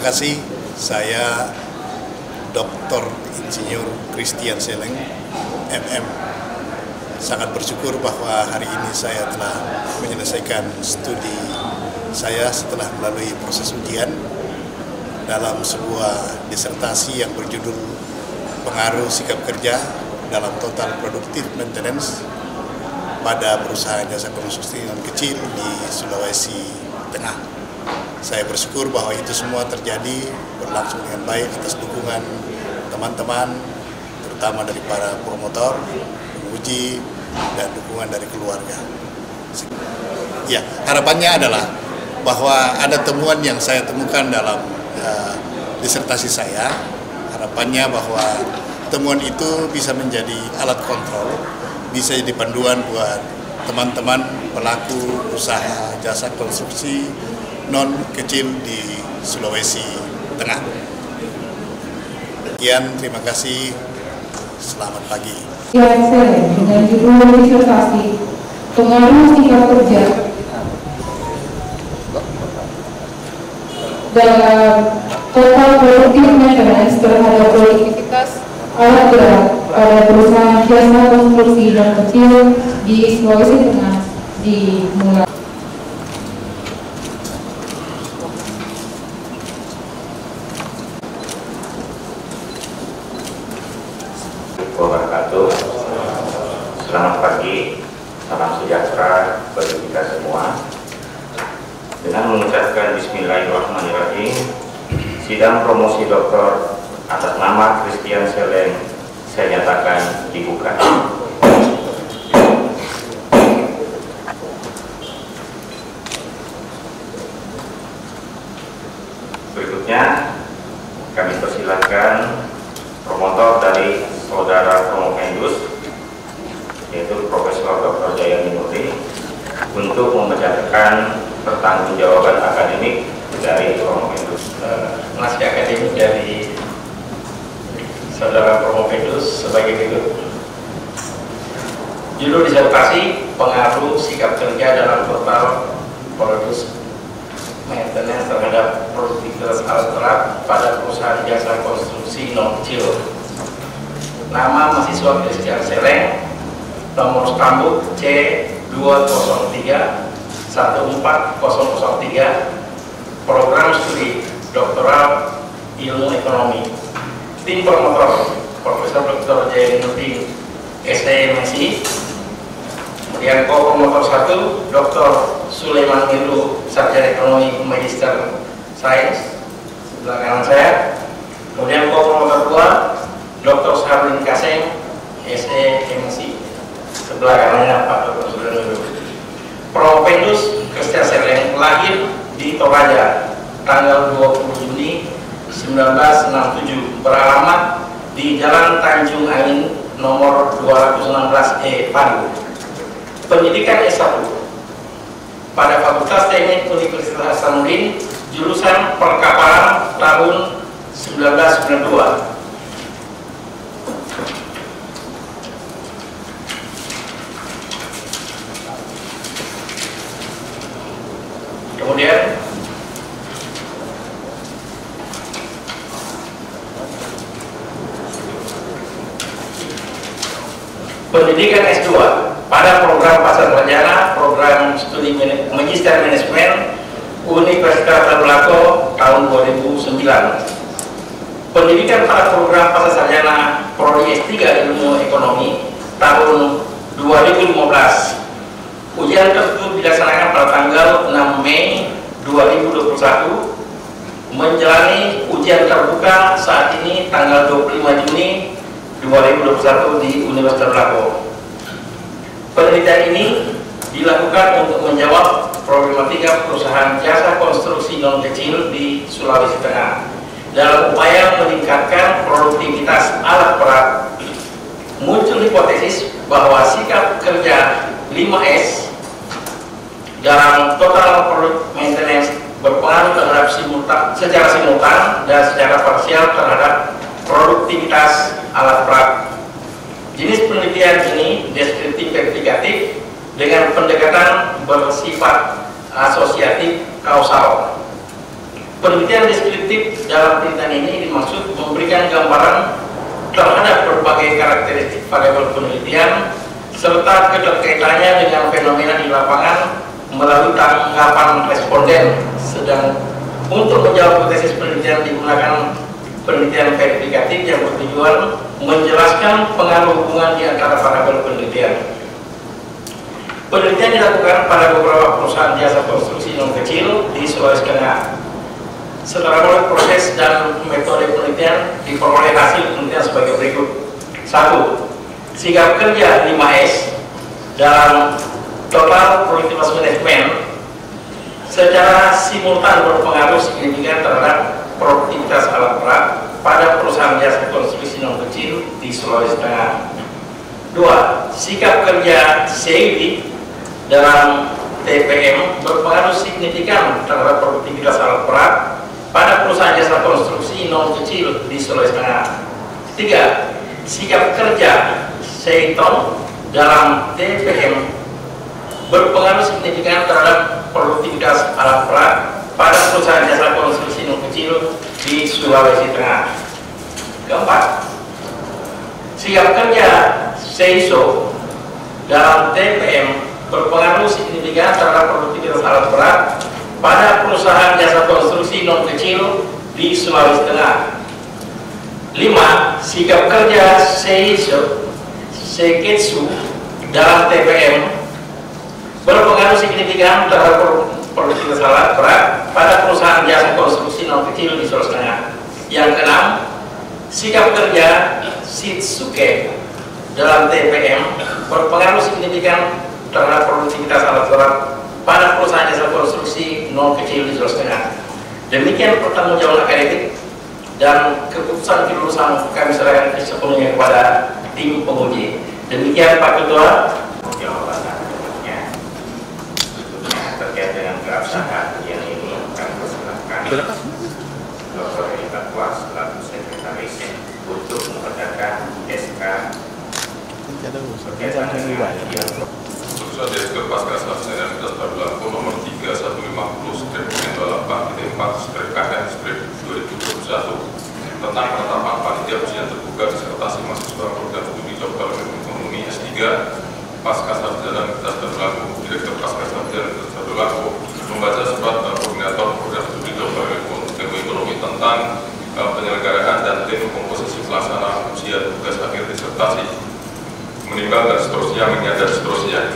kasih. Saya Dr. Insinyur Christian Seleng, MM. Sangat bersyukur bahwa hari ini saya telah menyelesaikan studi saya setelah melalui proses ujian dalam sebuah disertasi yang berjudul Pengaruh Sikap Kerja dalam Total Productive Maintenance pada perusahaan jasa konstruksi non kecil di Sulawesi Tengah. Saya bersyukur bahwa itu semua terjadi berlangsung dengan baik atas dukungan teman-teman, terutama dari para promotor, penguji, dan dukungan dari keluarga. Ya, harapannya adalah bahwa ada temuan yang saya temukan dalam disertasi saya. Harapannya bahwa temuan itu bisa menjadi alat kontrol, bisa jadi panduan buat teman-teman pelaku usaha jasa konstruksi non kecil di Sulawesi Tengah. Sekian, terima kasih. Selamat pagi. Dengan judul disertasi Pengaruh Sikap Kerja dalam Total Productive Maintenance terhadap produktivitas alat berat pada perusahaan jasa konstruksi non kecil di Sulawesi Tengah dimulai. Selamat pagi, salam sejahtera bagi kita semua. Dengan mengucapkan Bismillahirrahmanirrahim, sidang promosi doktor atas nama Christian Seleng saya nyatakan dibuka. Berikutnya kami persilahkan promotor dari saudara Promopendus, yaitu Profesor Dr. Jayani Murti, untuk membacakan pertanggungjawaban akademik dari Promopendus. Naskah akademik dari saudara Promopendus sebagai berikut. Judul disertasi Pengaruh Sikap Kerja dalam Total Productive Maintenance terhadap produktivitas alat berat pada perusahaan jasa konstruksi non kecil. Nama mahasiswa Christian Seleng, nomor stambuk C203-14003, program studi doktoral ilmu ekonomi. Tim promotor Profesor Dr. Jayani Murti, STMSI. Kemudian co-promotor 1 Dr. Sulaiman Miru, Sarjana Ekonomi Magister Sains, sebelah kanan saya. Kemudian co-promotor 2 Dr. Sahrudin Kasem, SEMSI, sebelah kanannya Pak Dr. Sulaiman Miru. Promopendus Christian Seleng lahir di Toraja tanggal 20 Juni 1967, beralamat di Jalan Tanjung Angin nomor 216E Palu. Pendidikan S1 pada Fakultas Teknik Universitas Hasanuddin, jurusan perkapalan tahun 1992. Kemudian pendidikan S2 pada program pasar sarjana program studi Magister Manajemen Universitas Tadulako tahun 2009. Pendidikan pada program pasar sarjana prodi S3 ilmu ekonomi tahun 2015. Ujian tersebut dilaksanakan pada tanggal 6 Mei 2021, menjalani ujian terbuka saat ini tanggal 25 Juni 2021 di Universitas Tadulako. Penelitian ini dilakukan untuk menjawab problematika perusahaan jasa konstruksi non kecil di Sulawesi Tengah dalam upaya meningkatkan produktivitas alat berat. Muncul hipotesis bahwa sikap kerja 5S dalam total product maintenance berpengaruh terhadap secara simultan dan secara parsial terhadap produktivitas alat berat. Jenis penelitian ini deskriptif verifikatif dengan pendekatan bersifat asosiatif kausal. Penelitian deskriptif dalam penelitian ini dimaksud memberikan gambaran terhadap berbagai karakteristik variabel penelitian serta keterkaitannya dengan fenomena di lapangan melalui tanggapan responden. Sedang untuk menjawab hipotesis penelitian digunakan penelitian verifikatif yang bertujuan menjelaskan pengaruh hubungan di antara variabel penelitian. Penelitian dilakukan pada beberapa perusahaan jasa konstruksi non kecil di Sulawesi Tengah. Setelah melalui proses dan metode penelitian diperoleh hasil penelitian sebagai berikut. 1. Sikap kerja 5S dalam total produktivitas manajemen secara simultan berpengaruh signifikan terhadap produktivitas alat berat pada perusahaan jasa konstruksi non kecil di Sulawesi Tengah. 2. Sikap kerja CID dalam TPM berpengaruh signifikan terhadap produktivitas alat berat pada perusahaan jasa konstruksi non kecil di Sulawesi Tengah. 3. Sikap kerja Seiton dalam TPM berpengaruh signifikan terhadap produktivitas alat berat pada perusahaan jasa konstruksi non kecil di Sulawesi Tengah. 4. Sikap kerja Seiso dalam TPM berpengaruh signifikan terhadap produktivitas alat berat pada perusahaan jasa konstruksi non kecil di Sulawesi Tengah. 5. Sikap kerja Seiketsu dalam TPM berpengaruh signifikan terhadap produktivitas alat berat pada perusahaan jasa konstruksi non kecil di Sulawesi Tengah. Yang keenam, sikap kerja Shitsuke dalam TPM berpengaruh signifikan terhadap produktivitas alat berat pada perusahaan jasa konstruksi non kecil di Sulawesi Tengah. Demikian pertanggungjawaban akademik dan keputusan kelulusan kami serahkan sepenuhnya kepada tim penguji. Demikian Pak Ketua. Jawaban akademiknya terkait dengan keabsahan yang ini kami persilahkan Dr. Edi Takwa selaku sekretaris untuk membacakan SK berkaitan dengan Keputusan Direktur Pasca Sarjana Universitas Baru Lampung nomor 3150/4/KM/2021 tentang penetapan panitia ujian terbuka disertasi mahasiswa program studi doktor ekonomi S3 Pasca Sarjana Universitas Baru Lampung. Direktur Pasca Sarjana Universitas Baru Lampung membaca surat koordinator program studi doktor ekonomi tentang penyelenggaraan dan tim komposisi pelaksana ujian tugas akhir disertasi, menimbang dan seterusnya, mengingat dan seterusnya.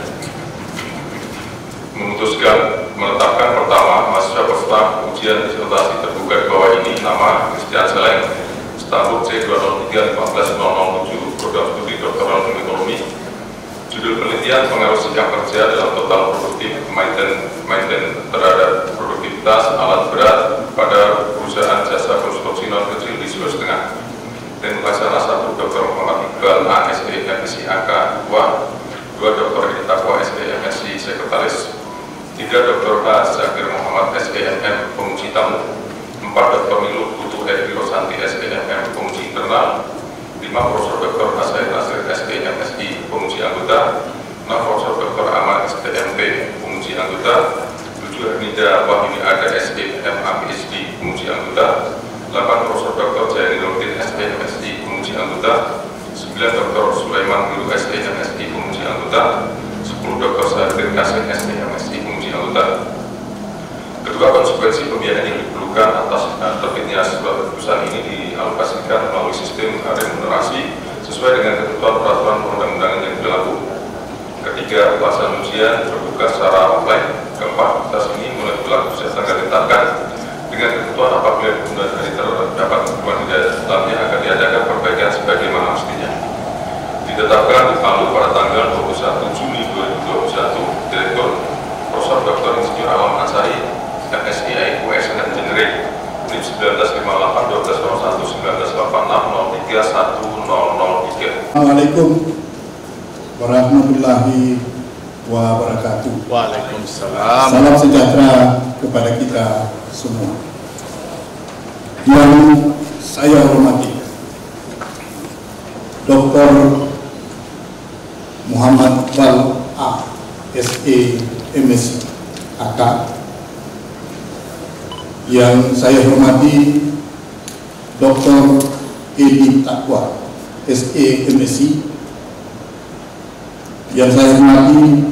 Memutuskan menetapkan pertama mahasiswa peserta ujian disertasi terbuka di bawah ini nama Christian Seleng, stambuk C203-15007, program studi doktoral ekonomi. Judul penelitian pengaruh sikap kerja dalam total produktif maintenance terhadap produktivitas alat berat pada perusahaan jasa konstruksi non kecil di Sulawesi Tengah. Dan pelaksana 1 Dr. Muhammad Iqbal ASE MSc AK 2, 2 Dr. Edi Takwa SE MSc Sekretaris, 3 Dr. A. Zakir Muhammad SEMM Penguji Tamu, 4 Dr. Milu Putu Eri Rosanti SEMM Penguji Internal, 5 Prof. Dr. Hasain Nasir SEMSI Penguji Anggota, 6 Prof. Dr. Ahmad STMP Penguji Anggota, 7 Nida Wahimi Ada SEM APSD Penguji Anggota, 8 Prof. Dr. Jainuddin SEMSI Penguji Anggota, 9 Dr. Sulaiman Guru SEMSI Penguji Anggota, 10 Dr. Sadir Kasim SEMSI Penguji Anggota. Kedua, konsekuensi pembiayaan yang diperlukan atas terbitnya sebuah keputusan ini dialokasikan melalui sistem remunerasi sesuai dengan ketentuan peraturan perundang-undangan yang berlaku. Ketiga, pelaksanaan ujian terbuka secara offline. Keempat, atas ini mulai berlaku sejak tanggal ditetapkan dengan ketentuan apabila kemudian hari terdapat kebutuhan di dalamnya akan diadakan perbaikan sebagaimana mestinya. Ditetapkan lalu pada tanggal 21 Juni 2021, Direktur Prof. Dr. Insinyur Alam Ansari MSc IUSN Engineering NIP 1958-1986-031003. Assalamualaikum warahmatullahi wabarakatuh. Waalaikumsalam. Salam sejahtera kepada kita semua. Yang saya hormati Dr. Muhammad Iqbal A. SE MSc AK, Yang saya hormati Dr. Edi Takwa, SE MSc. Yang saya hormati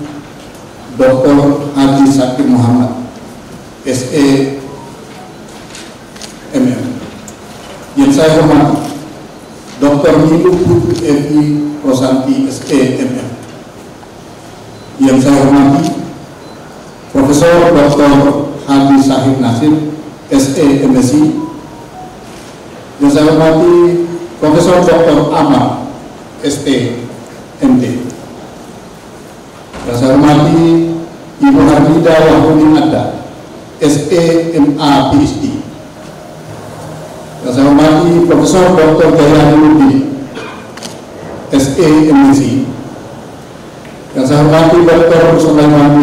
Dr. Haji Sakir Muhammad, SE MM. Yang saya hormati Dr. Nilu Putu FI Rosanti, SE MM. Yang saya hormati Profesor Dr. Haji Sahid Nasir, SE MSc. Yang saya hormati Profesor Dr. Amar, SE MD. Yang saya hormati Ibu Harmida Wahudin Adda, SE MA PhD. Yang saya hormati Profesor Dr. Jayadudin, SE MSc. Yang saya hormati Dr. Sulaiman,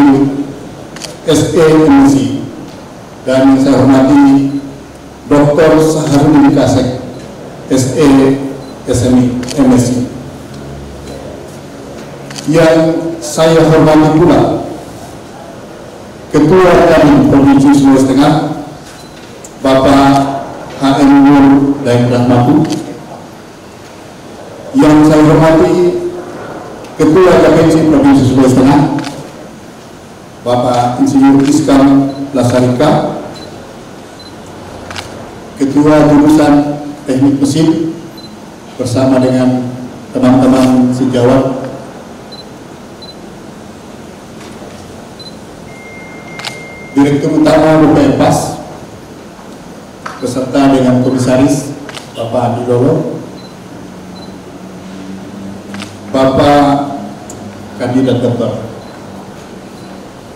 SE MSc. Dan yang saya hormati Dr. Saharudin Kasek, SE SMI MSc. Yang saya hormati pula Ketua kami Provinsi Sulawesi Tengah, Bapak HM Nur Daeng Rahmatu. Yang saya hormati Ketua KPC Provinsi Sulawesi Tengah, Bapak Insinyur Iskam Lasarika, Ketua Jurusan Teknik Mesin bersama dengan teman-teman sejawat, Direktur Utama BPMPAS beserta dengan Komisaris Bapak Andi Lolo, Bapak Kandidat Dr.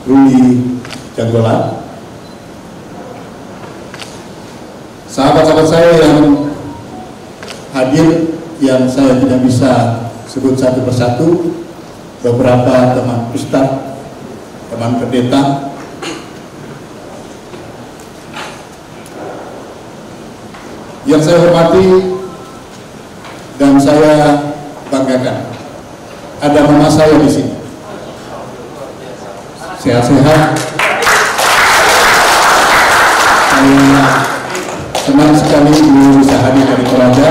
Ruli Janggolan, sahabat-sahabat saya yang hadir, yang saya tidak bisa sebut satu persatu, beberapa teman ustadz, teman pendeta, yang saya hormati dan saya banggakan. Ada mama saya di sini, sehat-sehat. Saya senang sekali bisa hadir dari Toraja.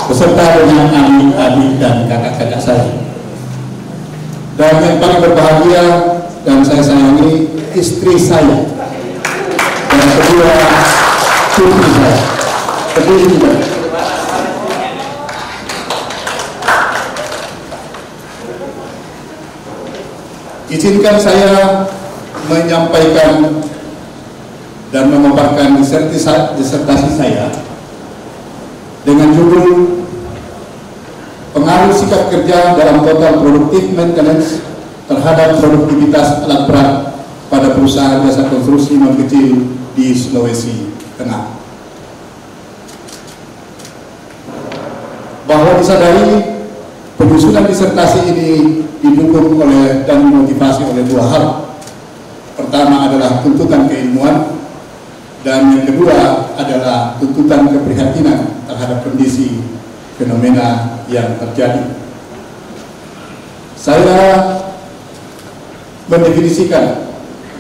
Beserta dengan adik-adik dan kakak-kakak saya. Dan yang paling berbahagia dan saya sayangi, istri saya dan kedua putri saya. Berdiri juga. Izinkan saya menyampaikan dan memaparkan disertasi saya dengan judul Pengaruh Sikap Kerja dalam Total Productive Maintenance terhadap produktivitas alat berat pada perusahaan jasa konstruksi non kecil di Sulawesi Tengah. Bahwa disadari penyusunan disertasi ini didukung oleh dan dimotivasi oleh dua hal. Pertama adalah tuntutan keilmuan, dan yang kedua adalah tuntutan keprihatinan terhadap kondisi fenomena yang terjadi. Saya mendefinisikan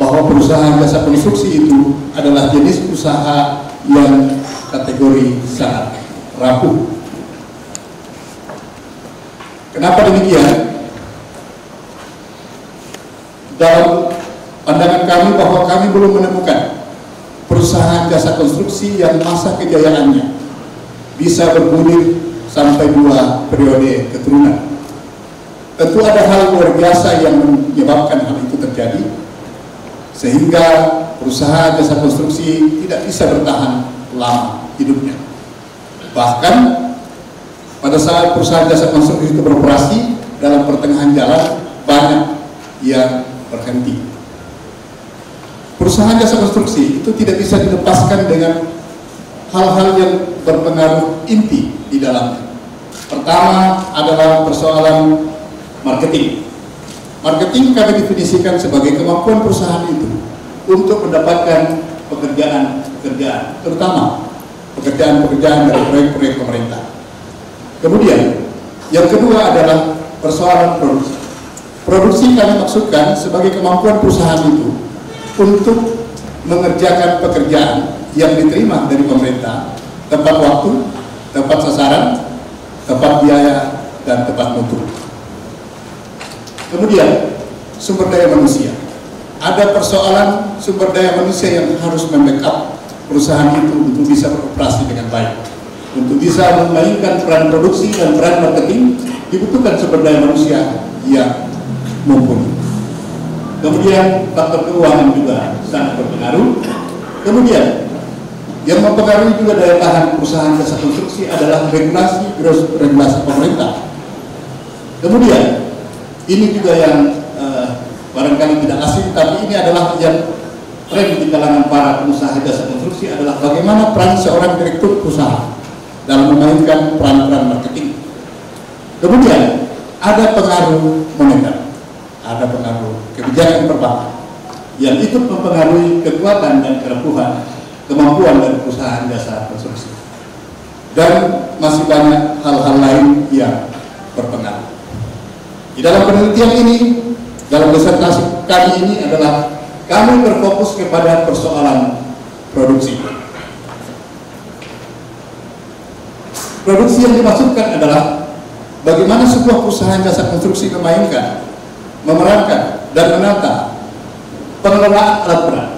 bahwa perusahaan jasa konstruksi itu adalah jenis usaha yang kategori sangat rapuh. Kenapa demikian? Dalam pandangan kami bahwa kami belum menemukan perusahaan jasa konstruksi yang masa kejayaannya bisa bergulir sampai 2 periode keturunan. Tentu ada hal luar biasa yang menyebabkan hal itu terjadi, sehingga perusahaan jasa konstruksi tidak bisa bertahan lama hidupnya. Bahkan pada saat perusahaan jasa konstruksi itu beroperasi, dalam pertengahan jalan banyak yang berhenti. Perusahaan jasa konstruksi itu tidak bisa dilepaskan dengan hal-hal yang berpengaruh inti di dalamnya. Pertama adalah persoalan marketing. Marketing kami definisikan sebagai kemampuan perusahaan itu untuk mendapatkan pekerjaan-pekerjaan, terutama pekerjaan-pekerjaan dari proyek-proyek pemerintah. Kemudian, yang kedua adalah persoalan produksi. Produksi kami maksudkan sebagai kemampuan perusahaan itu untuk mengerjakan pekerjaan yang diterima dari pemerintah, tepat waktu, tepat sasaran, tepat biaya, dan tepat mutu. Kemudian, sumber daya manusia. Ada persoalan sumber daya manusia yang harus membackup perusahaan itu untuk bisa beroperasi dengan baik. Untuk bisa memainkan peran produksi dan peran marketing, dibutuhkan sumber daya manusia yang mumpuni. Kemudian faktor keuangan juga sangat berpengaruh. Kemudian yang mempengaruhi juga daya tahan perusahaan jasa konstruksi adalah regulasi pemerintah. Kemudian ini juga yang barangkali tidak asing, tapi ini adalah yang tren di kalangan para pengusaha jasa konstruksi adalah bagaimana peran seorang direktur usaha dalam memainkan peran-peran marketing. Kemudian ada pengaruh moneter, ada pengaruh kebijakan perbankan yang ikut mempengaruhi kekuatan dan kerampuhan kemampuan dari perusahaan jasa konstruksi, dan masih banyak hal-hal lain yang berpengaruh. Di dalam penelitian ini, dalam disertasi kami ini adalah kami berfokus kepada persoalan produksi. Produksi yang dimaksudkan adalah bagaimana sebuah perusahaan jasa konstruksi memainkan, memerankan, dan menata pengelolaan alat berat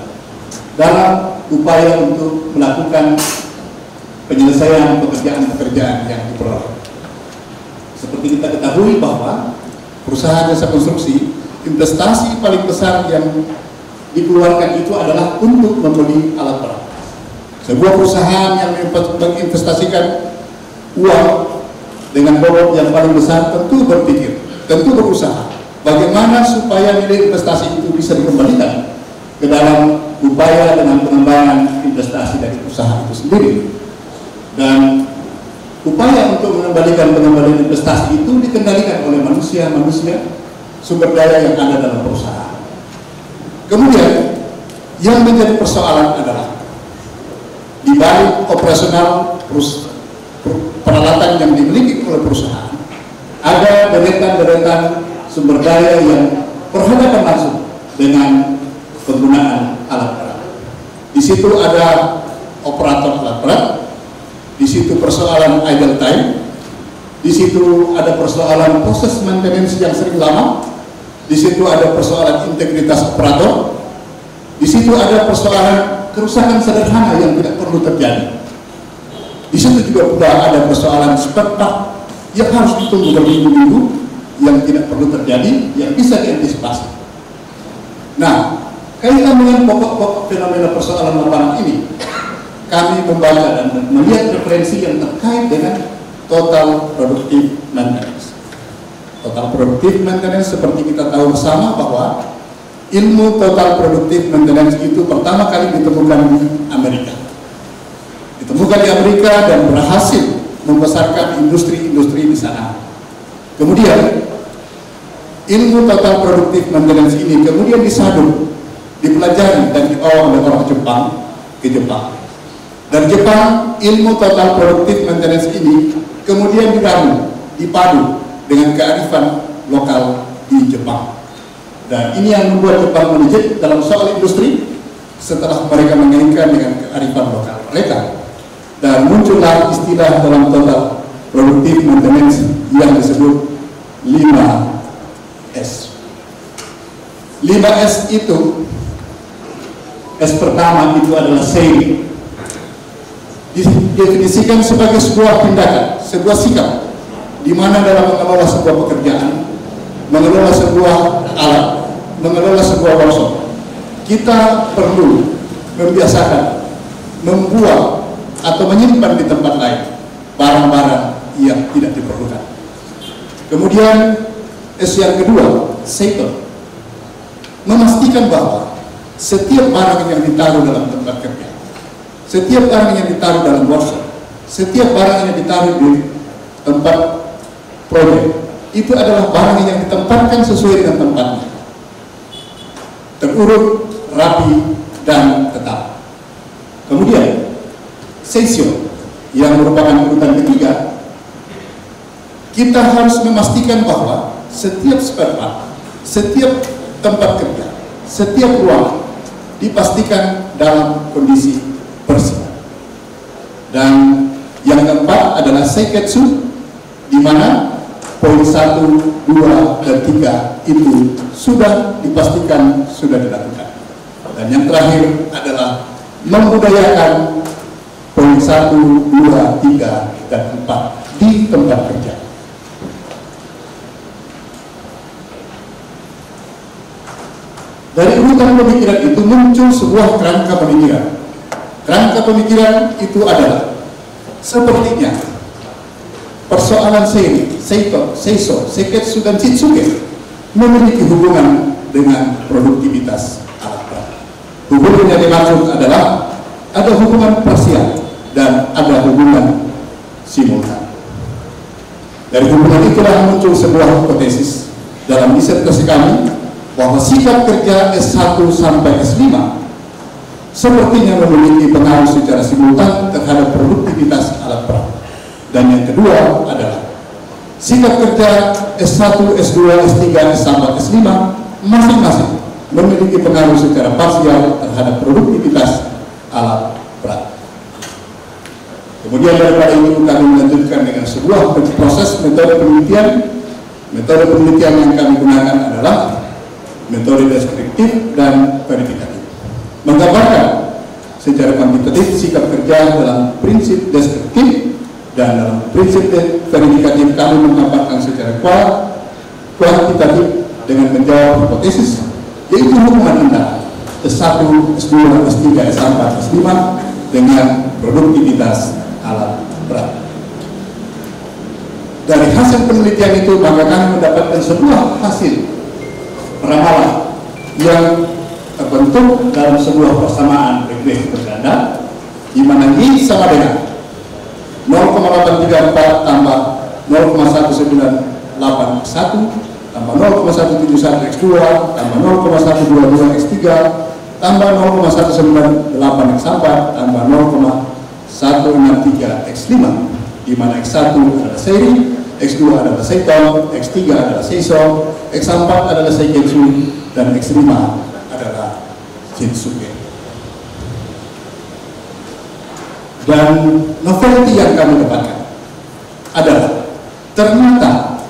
dalam upaya untuk melakukan penyelesaian pekerjaan-pekerjaan yang diperoleh. Seperti kita ketahui bahwa perusahaan jasa konstruksi, investasi paling besar yang dikeluarkan itu adalah untuk membeli alat berat. Sebuah perusahaan yang menginvestasikan uang dengan bobot yang paling besar tentu berpikir, tentu berusaha bagaimana supaya nilai investasi itu bisa dikembalikan ke dalam upaya dengan pengembangan investasi dari usaha itu sendiri. Dan upaya untuk mengembalikan pengembalian investasi itu dikendalikan oleh manusia sumber daya yang ada dalam perusahaan. Kemudian yang menjadi persoalan adalah di balik operasional peralatan yang dimiliki oleh perusahaan, ada deretan sumber daya yang berhadapan langsung dengan penggunaan alat berat. Di situ ada operator alat berat, di situ persoalan idle time, di situ ada persoalan proses maintenance yang sering lama, di situ ada persoalan integritas operator, di situ ada persoalan kerusakan sederhana yang tidak perlu terjadi. Di situ juga ada persoalan spare part yang harus ditunggu berminggu-minggu yang tidak perlu terjadi, yang bisa diantisipasi. Nah, kaitan dengan pokok-pokok fenomena persoalan lapangan ini, kami membaca dan melihat referensi yang terkait dengan total productive maintenance. Total productive maintenance seperti kita tahu bersama bahwa ilmu total productive maintenance itu pertama kali ditemukan di Amerika. Ditemukan di Amerika dan berhasil membesarkan industri-industri di sana. Kemudian ilmu total productive maintenance ini kemudian disadu, dipelajari dan dibawa oleh orang Jepang ke Jepang. Dari Jepang, ilmu total productive maintenance ini kemudian dipadu dengan kearifan lokal di Jepang. Dan ini yang membuat Jepang melejit dalam soal industri setelah mereka mengaitkan dengan kearifan lokal mereka. Dan muncullah istilah dalam total productive maintenance yang disebut 5S. 5S itu, S pertama itu adalah saving. Didefinisikan sebagai sebuah tindakan, sebuah sikap di mana dalam mengelola sebuah pekerjaan, mengelola sebuah alat, mengelola sebuah workshop, kita perlu membiasakan membuang atau menyimpan di tempat lain barang-barang yang tidak diperlukan. Kemudian S yang kedua, settle, memastikan bahwa setiap barang yang ditaruh dalam tempat kerja, setiap barang yang ditaruh dalam workshop, setiap barang yang ditaruh di tempat proyek, itu adalah barang yang ditempatkan sesuai dengan tempatnya, terurut, rapi, dan tetap. Kemudian seisio yang merupakan urutan ketiga, kita harus memastikan bahwa setiap spare part, setiap tempat kerja, setiap ruang dipastikan dalam kondisi bersih. Dan yang keempat adalah seiketsu, di mana poin 1, 2, dan 3 itu sudah dipastikan sudah dilakukan. Dan yang terakhir adalah membudayakan poin 1, 2, 3, dan 4 di tempat kerja. Dari urutan pemikiran itu muncul sebuah kerangka pemikiran. Kerangka pemikiran itu adalah sepertinya persoalan seiri, seito, seiso, seiketsu, dan shitsuke memiliki hubungan dengan produktivitas alat berat. Hubungan yang dimaksud adalah ada hubungan parsial dan ada hubungan simultan. Dari hubungan itulah muncul sebuah hipotesis dalam disertasi kami bahwa sikap kerja S1 sampai S5 sepertinya memiliki pengaruh secara simultan terhadap produktivitas alat berat. Dan yang kedua adalah sikap kerja S1, S2, S3, S4, S5 masing-masing memiliki pengaruh secara parsial terhadap produktivitas alat berat. Kemudian daripada itu kami melanjutkan dengan sebuah proses metode penelitian. Metode penelitian yang kami gunakan adalah metode deskriptif dan verifikatif, menggambarkan secara kuantitatif sikap kerja dalam prinsip deskriptif, dan dalam prinsip verifikatif kami menggambarkan secara kuantitatif dengan menjawab hipotesis, yaitu hubungan antara S1, S2, S3, S4, S5 dengan produktivitas alat berat. Dari hasil penelitian itu maka kami mendapatkan sebuah hasil ramalan yang terbentuk dalam sebuah persamaan regresi berganda, di mana Y sama dengan 0,834 tambah 0,1981 tambah 0,171 X2 tambah 0,122 X3 tambah 0,198 X4 tambah 0,163 X5, di mana X1 adalah seri, X2 adalah seito, X3 adalah seiso, X4 adalah seiketsu, dan X5 adalah shitsuke. Dan novelty yang kami dapatkan adalah ternyata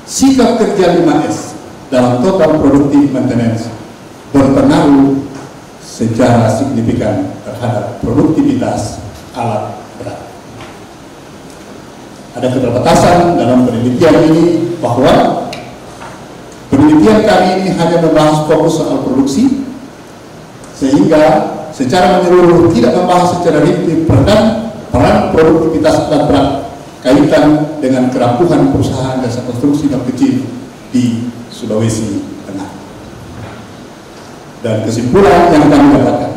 sikap kerja 5S dalam total productive maintenance berpengaruh secara signifikan terhadap produktivitas alat berat. Ada keterbatasan dalam penelitian ini bahwa penelitian kami ini hanya membahas fokus soal produksi, sehingga secara menyeluruh tidak membahas secara rinci peran produktivitas alat berat kaitan dengan kerampuhan perusahaan jasa konstruksi dan kecil di Sulawesi Tengah. Dan kesimpulan yang kami dapatkan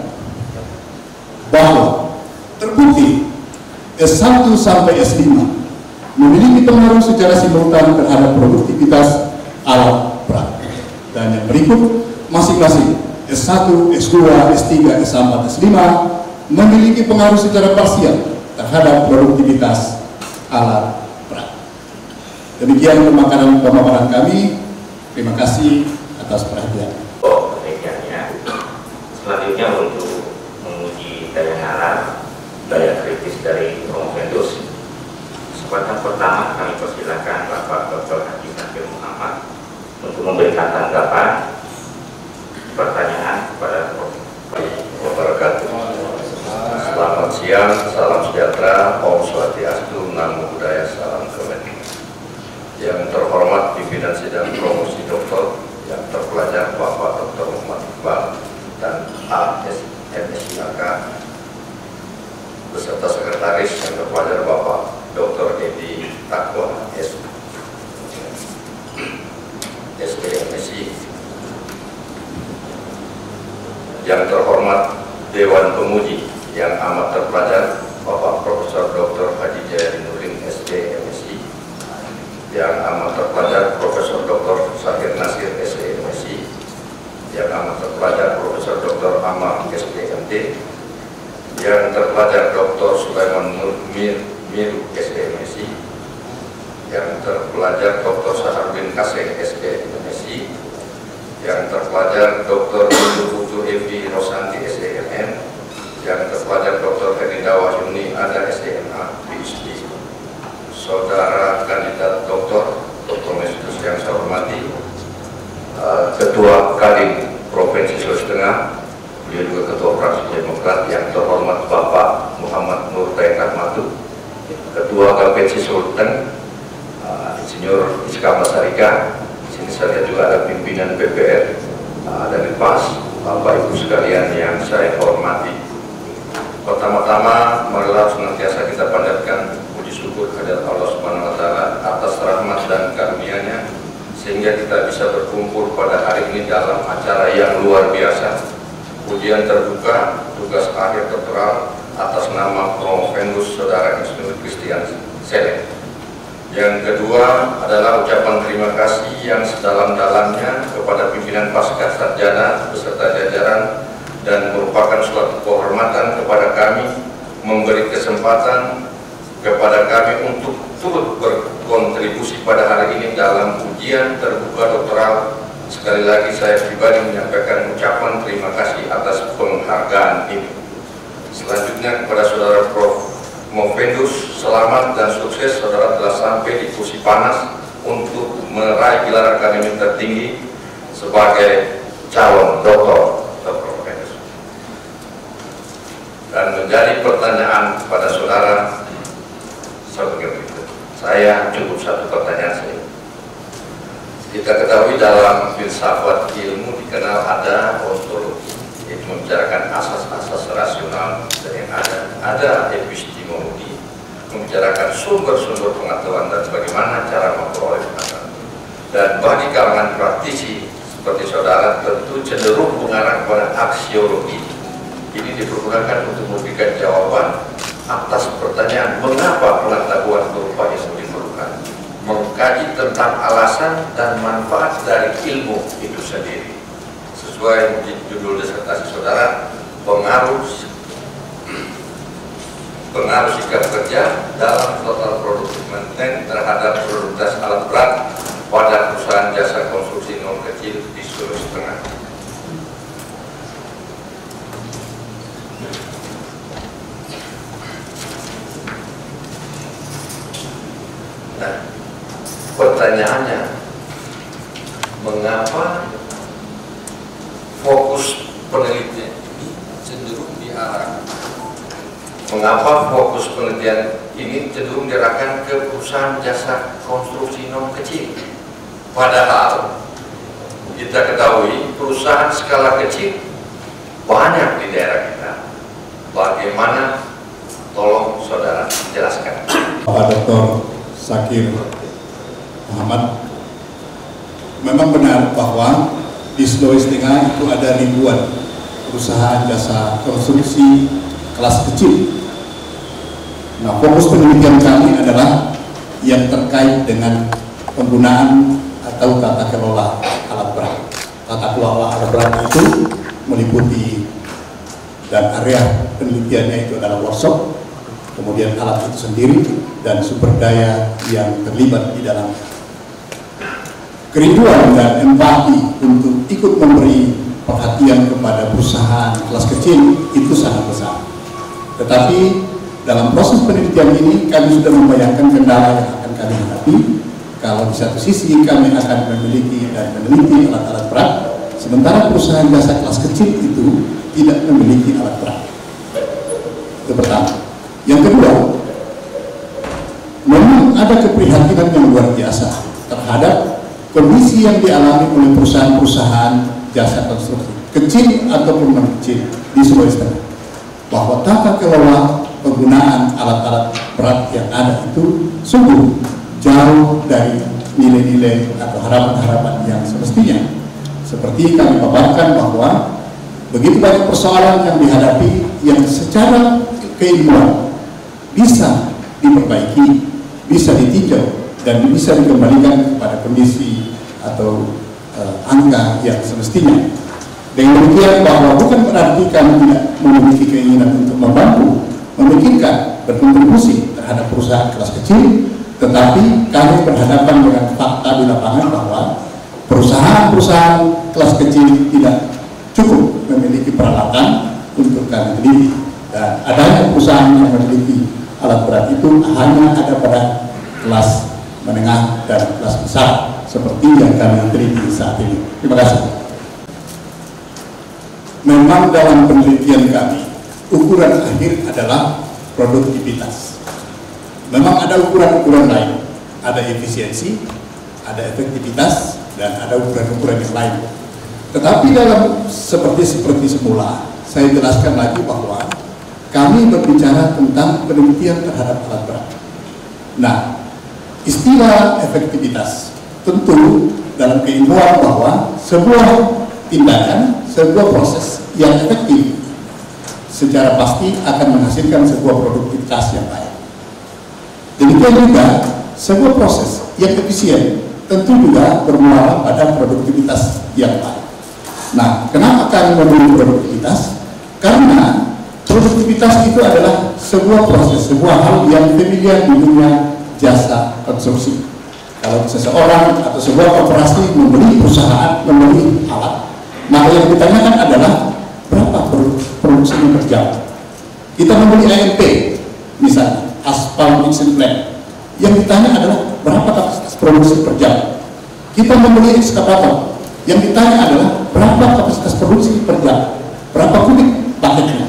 bahwa terbukti S1 sampai S5 memiliki pengaruh secara simultan terhadap produktivitas alat berat. Dan yang berikut, masing-masing S1, S2, S3, S4, S5 memiliki pengaruh secara parsial terhadap produktivitas alat berat. Demikian pemaparan kami. Terima kasih atas perhatian. Penelitiannya selanjutnya untuk menguji daya nalar, daya kritis dari Promovendus. Kesempatan pertama kami persilakan Bapak Dr. Haji Nasir Muhammad untuk memberikan tanggapan pertanyaan kepada wabarakatuh. Selamat siang, salam sejahtera, Om Swastiastu, Namo Buddhaya, salam kebajikan. Yang terhormat pimpinan sidang promosi doktor, yang terpelajar Bapak Dr. Muhammad Iqbal dan ASMSIAK beserta sekretaris yang terpelajar Bapak Dr. Edi Takwa SPMSI, yang terhormat Dewan Penguji yang amat terpelajar Bapak Profesor Dr. Haji Jayadinuddin SPMSI, yang amat terpelajar Profesor Dr. Syahir Nasir SPMSI, yang amat terpelajar Profesor Dr. Amar SPMD, yang terpelajar Dr. Sulaiman Miru SPMSI, yang terpelajar Dr. Sahar bin Kaseng SPMSI, yang terpelajar Dr. Putu Evi Rosanti SDMM, yang terpelajar Dr. Herinda Wahyuni ada SDMA PhD, Saudara Kandidat Dr. Mesitus yang saya hormati, Ketua Kadin Provinsi Sulawesi Tengah, beliau juga Ketua Fraksi Demokrat yang terhormat Bapak Muhammad Nur Rahmatu, Ketua KPC Sultan, Insinyur Iskama Sarika. Di sini saya lihat juga ada pimpinan PPR dari PAS, Bapak Ibu sekalian yang saya hormati. Pertama-tama, marilah senantiasa kita panjatkan puji syukur kehadirat Allah Subhanahu Wa Taala atas rahmat dan karunia-Nya, sehingga kita bisa berkumpul pada hari ini dalam acara yang luar biasa, ujian terbuka tugas akhir doktoral atas nama Promovendus Saudara Insinyur Christian Seleng. Yang kedua adalah ucapan terima kasih yang sedalam-dalamnya kepada pimpinan Pasca Sarjana beserta jajaran, dan merupakan suatu kehormatan kepada kami memberi kesempatan kepada kami untuk turut berkontribusi pada hari ini dalam ujian terbuka doktoral. Sekali lagi saya pribadi menyampaikan ucapan terima kasih atas penghargaan ini. Selanjutnya kepada Saudara Prof. Movendus, selamat dan sukses. Saudara telah sampai di kursi panas untuk meraih gelar akademik tertinggi sebagai calon doktor. Dan menjadi pertanyaan kepada saudara sebagai berikut. Saya cukup satu pertanyaan saja. Kita ketahui dalam filsafat ilmu dikenal ada ontologi, yaitu membicarakan asas-asas rasional, dan yang ada epistemologi, membicarakan sumber-sumber pengetahuan dan bagaimana cara memperoleh pengetahuan. Dan bagi kalangan praktisi seperti saudara tentu cenderung mengarah kepada aksiologi. Ini dipergunakan untuk memberikan jawaban atas pertanyaan mengapa pengetahuan berupa ilmu diperlukan, mengkaji tentang alasan dan manfaat dari ilmu itu sendiri. Sesuai judul disertasi saudara, pengaruh sikap kerja dalam total produktif maintenance terhadap produktivitas alat berat pada perusahaan jasa konstruksi non kecil di Sulawesi Tengah. Nah, pertanyaannya, mengapa fokus penelitian ini cenderung diarahkan? Mengapa fokus penelitian ini cenderung diarahkan ke perusahaan jasa konstruksi non kecil? Padahal kita ketahui perusahaan skala kecil banyak di daerah kita. Bagaimana? Tolong saudara jelaskan. Pak Dr. Zakir Muhammad, memang benar bahwa di Sulawesi Tengah itu ada ribuan perusahaan jasa konstruksi kelas kecil. Nah, fokus penelitian kami adalah yang terkait dengan penggunaan atau tata kelola alat berat. Tata kelola alat berat itu meliputi, dan area penelitiannya itu adalah workshop, kemudian alat itu sendiri, dan sumber daya yang terlibat di dalam. Kerinduan dan empati untuk ikut memberi perhatian kepada perusahaan kelas kecil itu sangat besar. Tetapi dalam proses penelitian ini kami sudah membayangkan kendala yang akan kami hadapi. Kalau di satu sisi kami akan memiliki dan meneliti alat-alat berat, sementara perusahaan jasa kelas kecil itu tidak memiliki alat berat. Itu pertama. Yang kedua, memang ada keprihatinan yang luar biasa terhadap kondisi yang dialami oleh perusahaan-perusahaan jasa konstruksi kecil ataupun non kecil di Sulawesi Tengah, bahwa tata kelola penggunaan alat-alat berat yang ada itu sungguh jauh dari nilai-nilai atau harapan-harapan yang semestinya. Seperti kami paparkan bahwa begitu banyak persoalan yang dihadapi yang secara keilmuan bisa diperbaiki, bisa ditinjau, dan bisa dikembalikan kepada kondisi atau angka yang semestinya. Dengan demikian bahwa bukan berarti kami tidak memiliki keinginan untuk membantu, memikirkan, berkontribusi terhadap perusahaan kelas kecil, tetapi kami berhadapan dengan fakta di lapangan bahwa perusahaan-perusahaan kelas kecil tidak cukup memiliki peralatan untuk kami teliti, dan adanya perusahaan yang memiliki alat berat itu hanya ada pada kelas menengah dan kelas besar seperti yang kami teliti saat ini. Terima kasih. Memang dalam penelitian kami ukuran akhir adalah produktivitas. Memang ada ukuran-ukuran lain, ada efisiensi, ada efektivitas, dan ada ukuran-ukuran yang lain. Tetapi dalam seperti semula, saya jelaskan lagi bahwa kami berbicara tentang penelitian terhadap alat berat. Nah, istilah efektivitas tentu dalam keilmuan bahwa sebuah tindakan, sebuah proses yang efektif secara pasti akan menghasilkan sebuah produktivitas yang baik. Demikian juga sebuah proses yang efisien tentu juga bermuara pada produktivitas yang baik. Nah, kenapa kami memilih produktivitas? Karena produktivitas itu adalah sebuah proses, sebuah hal yang familiar di dunia jasa konstruksi. Kalau seseorang atau sebuah korporasi membeli perusahaan, membeli alat, maka yang ditanyakan adalah berapa produksinya per jam. Kita membeli AMP, misalnya aspal mixing plant, yang ditanya adalah berapa kapasitas produksi per jam. Kita membeli ekskavator, yang ditanya adalah berapa kapasitas produksi per jam, berapa kubik bucketnya.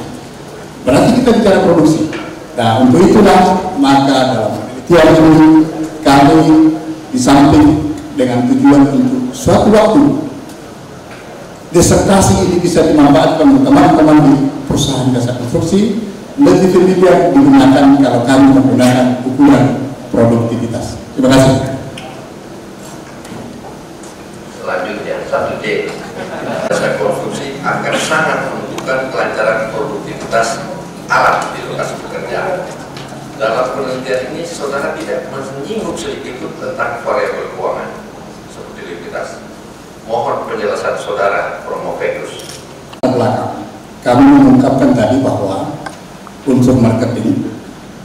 Berarti kita bicara produksi. Nah, untuk itulah maka dalam penelitian ini kami di samping dengan tujuan untuk suatu waktu disertasi ini bisa dimanfaatkan untuk teman-teman di perusahaan jasa konstruksi, lebih familiar digunakan kalau kami menggunakan ukuran produktivitas. Terima kasih. Selanjutnya 1D, jasa konstruksi akan sangat menentukan kelancaran produktivitas alat di lokasi pekerjaan. Dalam penelitian ini, saudara tidak menyinggung sedikit tentang variabel keuangan seperti likuiditas. Mohon penjelasan saudara, Promovendus. Belakang, kami mengungkapkan tadi bahwa unsur marketing,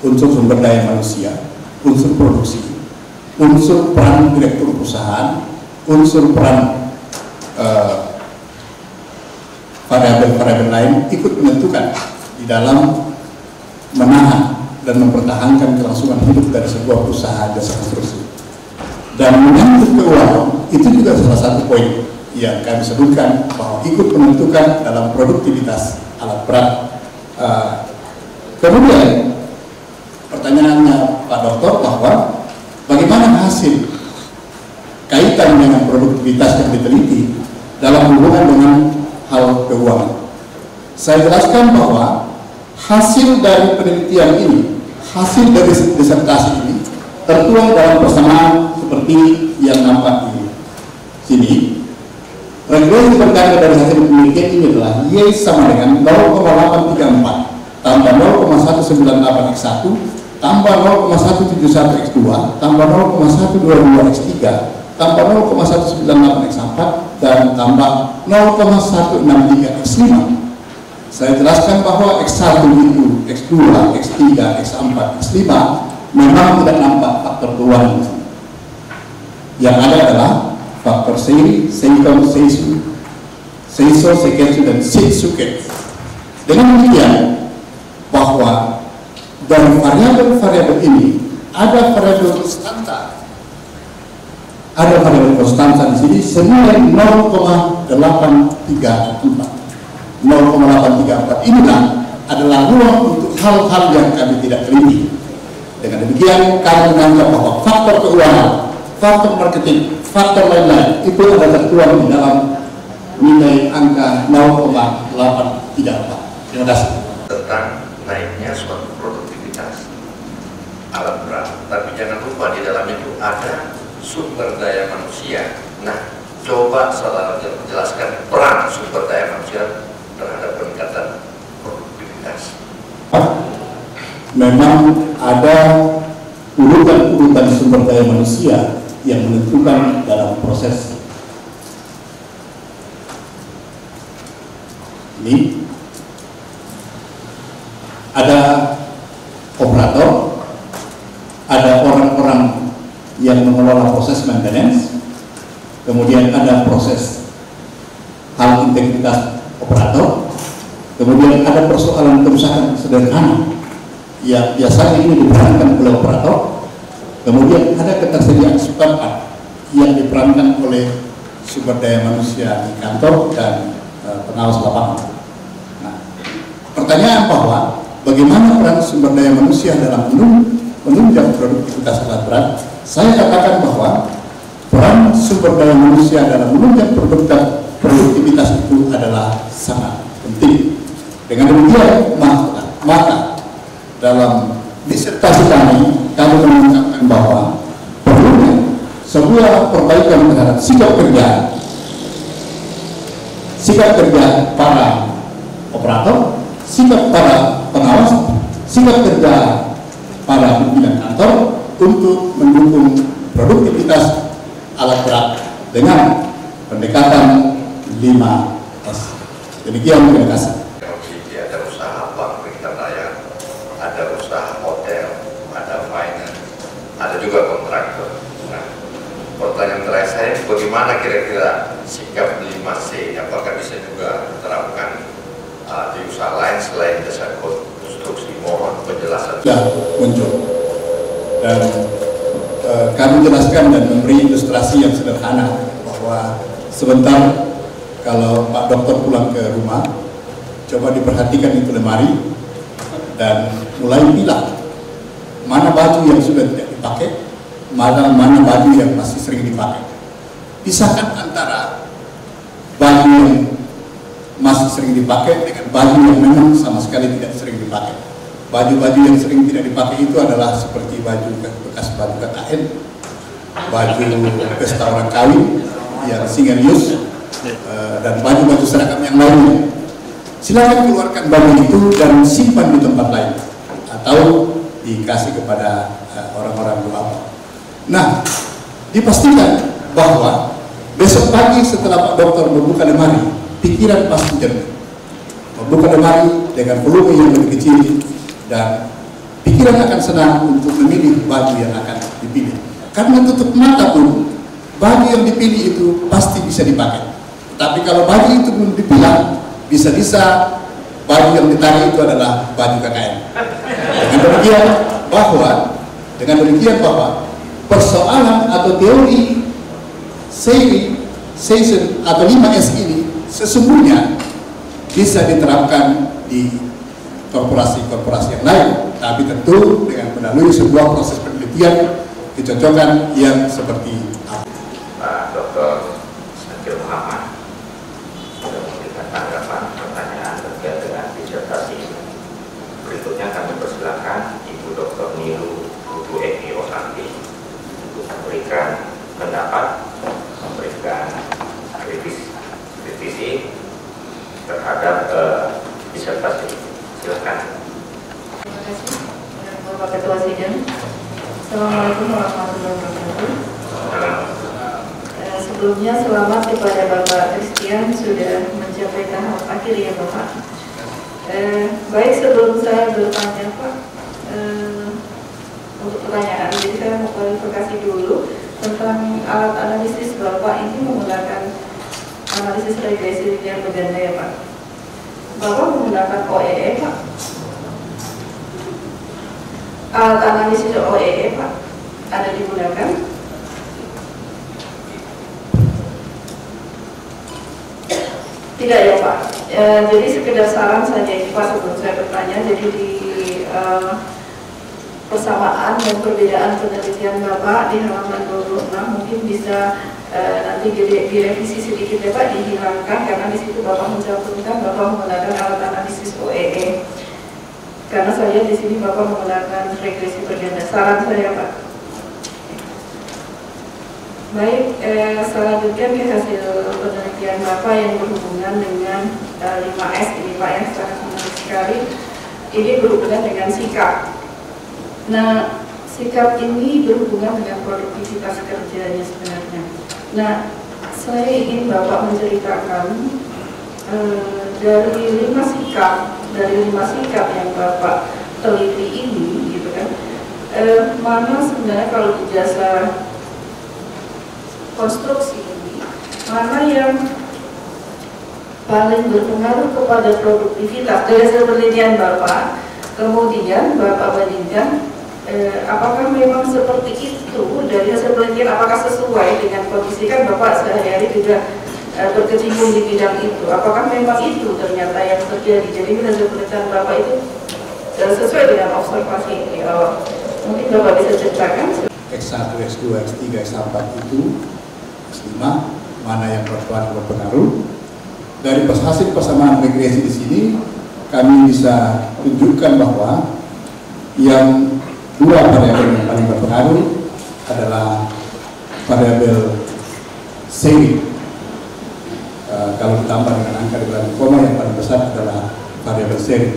unsur sumber daya manusia, unsur produksi, unsur peran direktur perusahaan, unsur peran variabel-variabel lain ikut menentukan di dalam menahan dan mempertahankan kelangsungan hidup dari sebuah perusahaan jasa konstruksi. Dan menyangkut keuangan itu juga salah satu poin yang kami sebutkan bahwa ikut menentukan dalam produktivitas alat berat. Kemudian pertanyaannya Pak Dokter bahwa bagaimana hasil kaitan dengan produktivitas yang diteliti dalam hubungan dengan hal keuangan. Saya jelaskan bahwa hasil dari penelitian ini, hasil dari disertasi ini tertuang dalam persamaan seperti yang nampak di sini. Regulasi berkaitan dari hasil penelitian ini adalah Y sama dengan 0,834 tambah 0,198x1 tambah 0,171x2 tambah 0,122x3 tambah 0,198x4 dan tambah 0,163x5. Saya jelaskan bahwa X1 itu X2, X3, X4, X5 memang tidak nampak faktor keuangan. Yang ada adalah faktor seri, seikon, seisu, seiso, seketsu, dan sitsuke. Dengan demikian bahwa dari variabel-variabel ini ada variabel konstanta. Ada variabel konstanta di sini senilai 0,834. 0,834 inilah adalah ruang untuk hal-hal yang kami tidak teliti. Dengan demikian kami menganggap bahwa faktor keuangan, faktor marketing, faktor lain-lain itu ada tertuang di dalam nilai angka 0,834. Terima kasih. Tentang naiknya suatu produktivitas alat berat, tapi jangan lupa di dalam itu ada sumber daya manusia. Nah, coba saudara jelaskan peran sumber daya manusia terhadap peningkatan produktivitas. Memang ada urutan-urutan sumber daya manusia yang menentukan dalam proses ini. Ada operator, ada orang-orang yang mengelola proses maintenance, kemudian ada proses hal integritas operator. Kemudian ada persoalan kerusakan sederhana yang biasanya ini diperankan oleh operator. Kemudian ada ketersediaan spare part yang diperankan oleh sumber daya manusia di kantor dan pengawas lapangan. Nah, pertanyaan bahwa bagaimana peran sumber daya manusia dalam menunjang produktivitas alat berat, saya katakan bahwa peran sumber daya manusia dalam menunjang produktivitas itu adalah sangat penting. Dengan demikian, maka dalam disertasi kami mengucapkan bahwa perlunya sebuah perbaikan terhadap sikap kerja para operator, sikap para pengawas, sikap kerja para pimpinan kantor untuk mendukung produktivitas alat berat dengan pendekatan 5S. Demikian, terima kasih. Ada usaha bank peternakan, ada usaha hotel, ada finance, ada juga kontraktor. Nah, pertanyaan terakhir saya, bagaimana kira-kira sikap 5C? Apakah bisa juga diterapkan di usaha lain selain jasa konstruksi? Mohon penjelasan. Ya, muncul. Dan kami jelaskan dan memberi ilustrasi yang sederhana bahwa sebentar kalau Pak Dokter pulang ke rumah, coba diperhatikan itu lemari dan mulai pilah mana baju yang sudah tidak dipakai, mana baju yang masih sering dipakai. Pisahkan antara baju yang masih sering dipakai dengan baju yang memang sama sekali tidak sering dipakai. Baju-baju yang sering tidak dipakai itu adalah seperti baju bekas baju KKN, baju pesta orang kawin yang single use, dan baju-baju seragam yang lainnya. Silakan keluarkan baju itu dan simpan di tempat lain atau dikasih kepada orang-orang duafa. Nah, dipastikan bahwa besok pagi setelah Pak Dokter membuka lemari, pikiran pasti jernih. Membuka lemari dengan volume yang lebih kecil dan pikiran akan senang untuk memilih baju yang akan dipilih. Karena tutup mata pun baju yang dipilih itu pasti bisa dipakai. Tapi kalau baju itu belum dipilah, bisa-bisa baju yang ditarik itu adalah baju KKN. Dengan demikian bahwa persoalan atau teori season atau 5S ini sesungguhnya bisa diterapkan di korporasi-korporasi yang lain, tapi tentu dengan melalui sebuah proses penelitian kecocokan yang seperti apa. Pak Dr. Sakil Muhammad sudah memberikan tanggapan pertanyaan terkait dengan disertasi. Berikutnya kami persilakan Ibu Dr. Nilu Putu Eki Osanti untuk memberikan pendapat, memberikan kritisi terhadap disertasi. Silakan. Terima kasih Bapak Ketua Sidang. Assalamualaikum warahmatullahi wabarakatuh. Sebelumnya selamat kepada Bapak Christian sudah mencapai tahap akhir ya Bapak. Baik, sebelum saya bertanya Pak, untuk pertanyaan, jadi saya mau klarifikasi dulu tentang alat analisis Bapak ini menggunakan analisis regresi linear berganda ya Pak. Bapak menggunakan OEE Pak. Alat analisis OEE Pak ada digunakan? Tidak ya Pak. Jadi sekedar saran saja ini Pak sebelum saya bertanya. Jadi di persamaan dan perbedaan penelitian Bapak di halaman 26 mungkin bisa nanti direvisi sedikit ya Pak, dihilangkan karena di situ Bapak mencantumkan Bapak menggunakan alat analisis OEE. Karena saya di sini Bapak menggunakan regresi berganda. Saran saya Pak. Baik, selanjutnya ke hasil penelitian Bapak yang berhubungan dengan 5S ini Pak yang sangat menarik sekali. Ini berhubungan dengan sikap. Nah, sikap ini berhubungan dengan produktivitas kerjanya sebenarnya. Nah, saya ingin Bapak menceritakan dari 5 sikap yang Bapak teliti ini, gitu kan, mana sebenarnya kalau di jasa konstruksi ini, mana yang paling berpengaruh kepada produktivitas dari hasil penelitian Bapak, kemudian Bapak bandingkan apakah memang seperti itu dari hasil penelitian, apakah sesuai dengan kondisi, kan Bapak sehari-hari juga berkecimpung di bidang itu, apakah memang itu ternyata yang terjadi? Jadi hasil penelitian Bapak itu sesuai dengan observasi ini. Mungkin Bapak bisa ceritakan. X1, X2, X3, X4 itu S5 mana yang berpengaruh. Dari hasil persamaan regresi di sini kami bisa tunjukkan bahwa yang dua variabel yang paling berpengaruh adalah variabel seri. Kalau ditambah dengan angka di belakang koma, yang paling besar adalah variabel seri,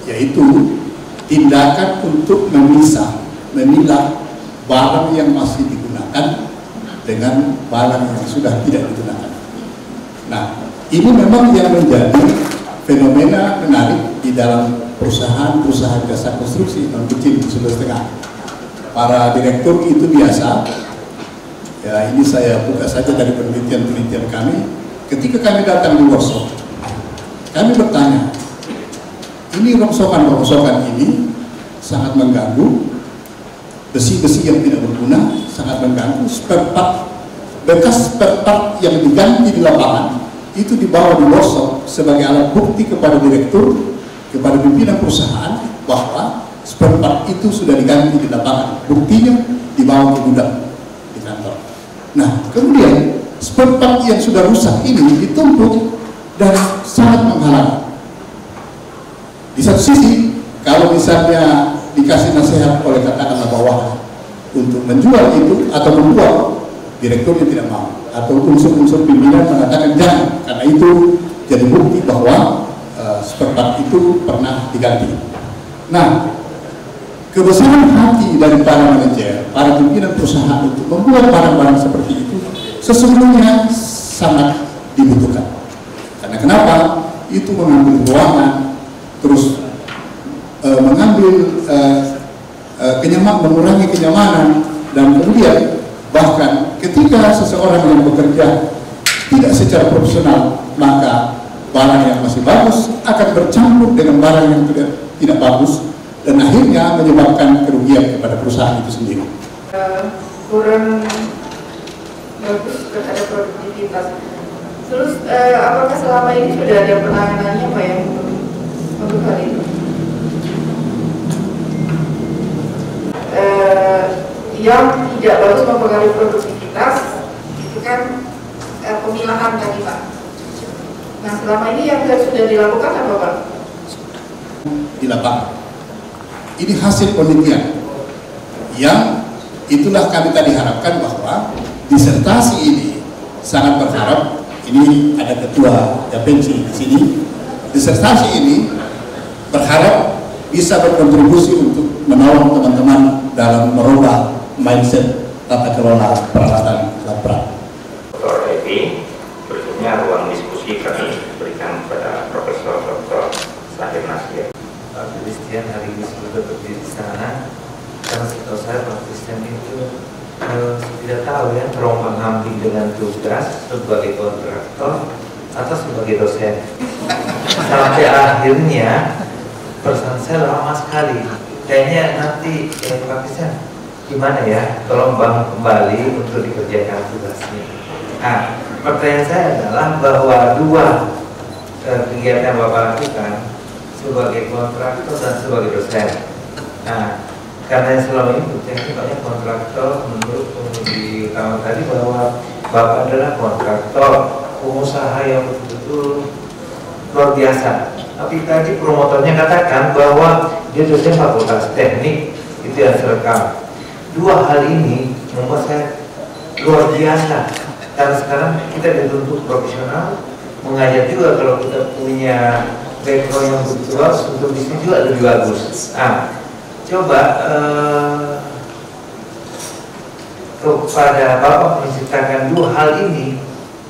yaitu tindakan untuk memilah barang yang masih digunakan dengan barang yang sudah tidak digunakan. Nah, ini memang yang menjadi fenomena menarik di dalam perusahaan jasa konstruksi non kecil di Sulawesi Tengah. Para direktur itu biasa, ya ini saya buka saja dari penelitian kami. Ketika kami datang di workshop, kami bertanya, ini rongsokan ini sangat mengganggu, besi-besi yang tidak berguna sangat mengganggu, bekas spare part yang diganti di lapangan itu dibawa di workshop sebagai alat bukti kepada direktur, kepada pimpinan perusahaan bahwa spare part itu sudah diganti di lapangan. Buktinya dibawa ke gudang di kantor. Nah, kemudian spare part yang sudah rusak ini ditumpuk dan sangat menghalangi. Di satu sisi, kalau misalnya dikasih nasihat oleh katakanlah bawahan untuk menjual itu atau membuat, direkturnya tidak mau, atau unsur-unsur pimpinan mengatakan jangan, karena itu jadi bukti bahwa spare part itu pernah diganti. Nah, kebesaran hati dari para manajer, para pimpinan perusahaan untuk membuat barang-barang seperti itu sesungguhnya sangat dibutuhkan. Karena kenapa? Itu mengambil ruangan, terus mengambil mengurangi kenyamanan, dan kemudian bahkan ketika seseorang yang bekerja tidak secara profesional, maka barang yang masih bagus akan bercampur dengan barang yang tidak bagus, dan akhirnya menyebabkan kerugian kepada perusahaan itu sendiri. Kurang bagus terhadap produktivitas. Terus apakah selama ini sudah ada penanganannya Pak yang untuk hal itu? Yang tidak bagus mempengaruhi produktivitas itu kan pemilahan tadi Pak. Nah, selama ini yang sudah dilakukan apa Pak? Di lapangan. Ini hasil penelitian yang itulah kami tadi harapkan bahwa disertasi ini sangat berharap. Ini ada ketua Japensi di sini. Disertasi ini berharap bisa berkontribusi untuk menolong teman-teman dalam merubah mindset tata kelola peralatan labrak. Dr. Evi, berikutnya ruang diskusi kami berikan kepada Profesor Dr. Sahir Nasir. Pak Christian hari ini sudah berdiri di sana, karena setahu saya Pak Christian itu tidak tahu ya terombang ambing dengan tugas sebagai kontraktor atau sebagai dosen. Sampai akhirnya pesan saya lama sekali. Kayaknya nanti Pak Christian gimana ya, tolong Bang kembali untuk dikerjakan tugasnya. Nah, pertanyaan saya adalah bahwa dua kegiatan yang Bapak lakukan sebagai kontraktor dan sebagai dosen. Nah, karena selama ini buktinya banyak kontraktor, menurut pengemudi utama tadi bahwa Bapak adalah kontraktor, pengusaha yang betul-betul luar biasa. Tapi tadi promotornya katakan bahwa dia dosen fakultas teknik, itu yang serekam. Dua hal ini membuat saya luar biasa. Karena sekarang kita dituntut profesional, mengajar juga kalau kita punya background yang begitu bagus, untuk bisnis juga lebih bagus. Nah, coba kepada Bapak menciptakan dua hal ini,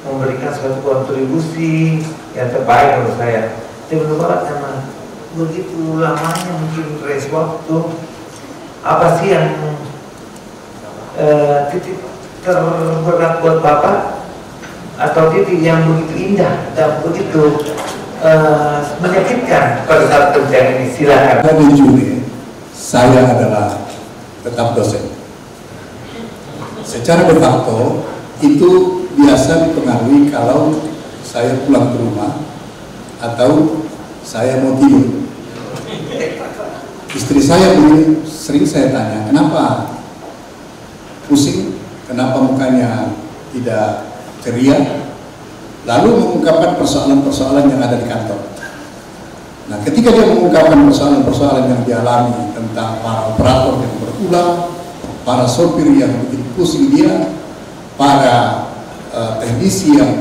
memberikan suatu kontribusi yang terbaik menurut saya. Menurut Bapak karena begitu lamanya mungkin race waktu, apa sih yang titik terberat buat Bapak atau titik yang begitu indah dan begitu menyakitkan pada saat kerjaan ini? Silakan. Di Juni saya adalah tetap dosen. Secara de facto itu biasa dipengaruhi kalau saya pulang ke rumah atau saya mau tidur. Istri saya begini, sering saya tanya, kenapa pusing, kenapa mukanya tidak ceria, lalu mengungkapkan persoalan-persoalan yang ada di kantor. Nah, ketika dia mengungkapkan persoalan-persoalan yang dialami tentang para operator yang berulang, para sopir yang bikin pusing dia, para teknisi yang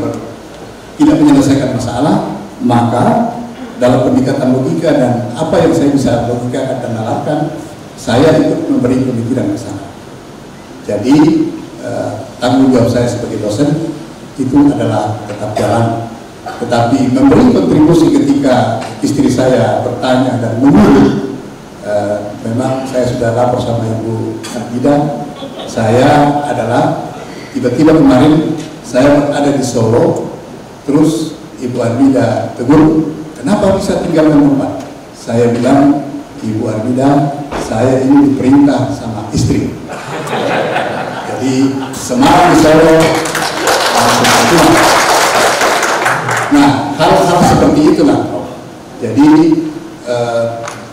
tidak menyelesaikan masalah, maka dalam pendekatan logika dan apa yang saya bisa logikakan dan nalarkan, saya ikut memberi pemikiran ke sana. Jadi tanggung jawab saya sebagai dosen itu adalah tetap jalan, tetapi memberi kontribusi ketika istri saya bertanya dan menyuruh. Memang saya sudah lapor sama Ibu Arbida, saya adalah tiba-tiba kemarin saya berada di Solo, terus Ibu Arbida tegur, kenapa bisa tinggalkan tempat? Saya bilang, Ibu Arbida, saya ini diperintah sama istri. Jadi semalam di Solo. Nah, hal-hal seperti itulah. Jadi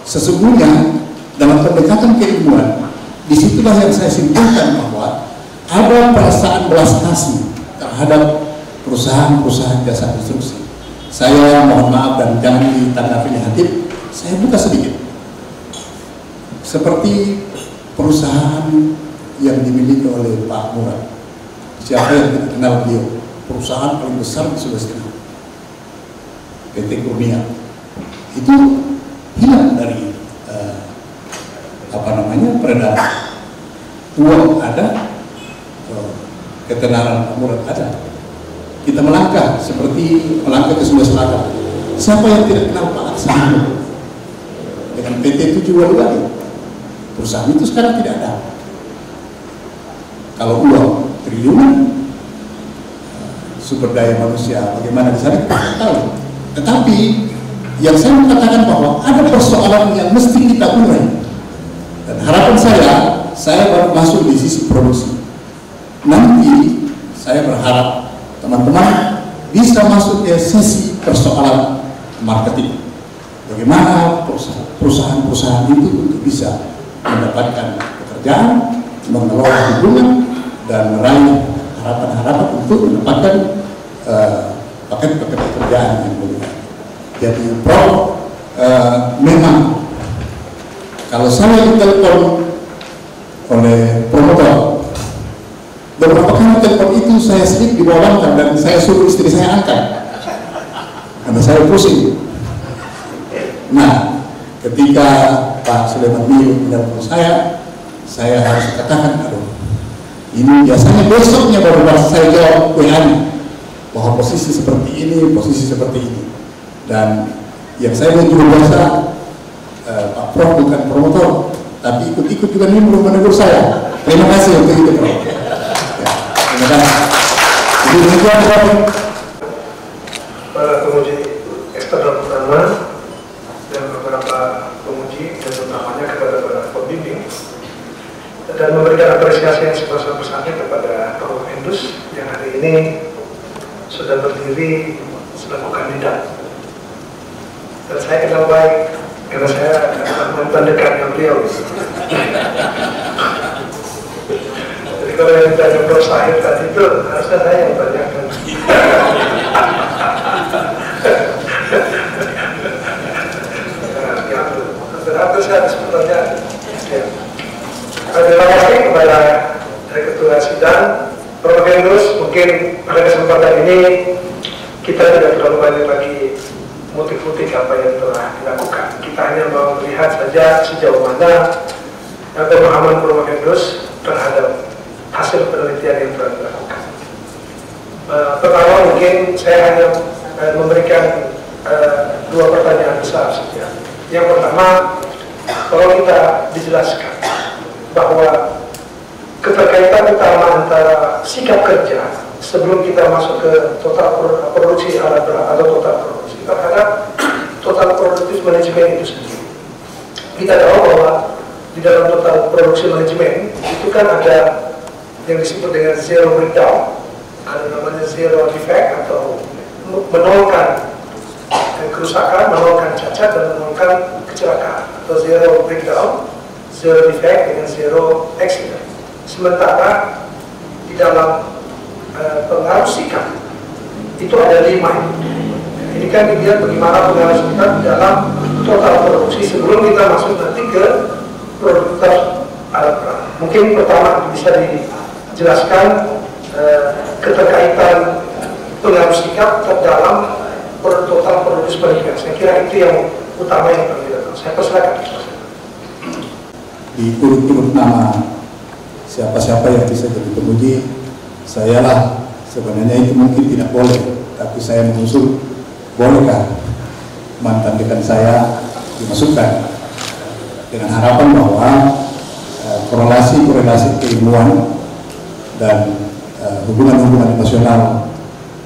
sesungguhnya dalam pendekatan keilmuan, disitulah yang saya simpulkan bahwa ada perasaan belas kasih terhadap perusahaan-perusahaan jasa konstruksi. Saya mohon maaf dan jangan ditanggapi negatif, saya buka sedikit. Seperti perusahaan yang dimiliki oleh Pak Murad. Siapa yang tidak kenal beliau? Perusahaan paling besar di Sulawesi Tengah, PT Kurnia. Itu hilang dari peredaran. Uang ada, ketenaran Pak Murad ada. Kita melangkah seperti melangkah ke Sulawesi Selatan. Siapa yang tidak kenal Pak Aksanul dengan PT 7 Waluwali? Perusahaan itu sekarang tidak ada. Kalau uang triliunan, sumber daya manusia bagaimana di sana kita tidak tahu. Tetapi yang saya mengatakan bahwa ada persoalan yang mesti kita urai. Dan harapan saya baru masuk di sisi produksi. Nanti saya berharap teman-teman bisa masuk ke sisi persoalan marketing. Bagaimana perusahaan-perusahaan itu untuk bisa mendapatkan pekerjaan, mengelola hubungan, dan meraih harapan-harapan untuk mendapatkan paket-paket pekerjaan yang mulia. Jadi memang kalau saya ditelepon oleh promotor, beberapa kali telepon itu saya sedikit dibawangkan dan saya suruh istri saya angkat karena saya pusing. Nah, ketika Pak Sulaiman Mio menelpon saya harus katakan, aduh, ini biasanya besoknya baru saya jawab WA-nya bahwa posisi seperti ini, posisi seperti ini. Dan yang saya menjuru biasa, Pak Prof bukan promotor, tapi ikut-ikut juga nih belum menegur saya. Terima kasih untuk itu, Prof. Ya, terima kasih. Jadi demikian, Prof. Para penguji eksternal pertama dan beberapa penguji dan utamanya kepada para pembimbing, dan memberikan apresiasi yang sebesar-besarnya kepada Prof. Endus yang hari ini sudah berdiri selaku kandidat. Dan saya kenal baik karena saya adalah mantan dekatnya beliau. Jadi kalau yang ditanya Prof. Sahir tadi itu harusnya saya yang tanyakan. Berapresiasi sebetulnya. Terima kasih kepada Ketua Sidang, Prof. Endus. Mungkin pada kesempatan ini kita tidak terlalu banyak lagi motif-motif apa yang telah dilakukan. Kita hanya mau melihat saja sejauh mana pemahaman Prof. Endus terhadap hasil penelitian yang telah dilakukan. Pertama mungkin saya hanya memberikan dua pertanyaan besar saja. Yang pertama, kalau kita dijelaskan bahwa keterkaitan utama antara sikap kerja sebelum kita masuk ke total produksi alat berat atau total produksi terhadap total produktif manajemen itu sendiri. Kita tahu bahwa di dalam total produksi manajemen itu kan ada yang disebut dengan zero breakdown, ada namanya zero defect atau menolkan kerusakan, menolkan cacat dan menolkan kecelakaan, atau zero breakdown, zero defect dengan zero accident. Sementara di dalam pengaruh sikap itu ada 5. Ini kan dilihat bagaimana pengaruh sikap di dalam total produksi sebelum kita masuk nanti ke produktivitas alat berat. Mungkin pertama bisa dijelaskan keterkaitan pengaruh sikap dalam total produksi pendidikan. Saya kira itu yang utama yang perlu kita tahu. Saya persilakan. Di urut-urut nama siapa-siapa yang bisa jadi penguji, sayalah. Sebenarnya itu mungkin tidak boleh, tapi saya mengusul, bolehkah mantan dekan saya dimasukkan, dengan harapan bahwa korelasi keilmuan dan hubungan-hubungan nasional,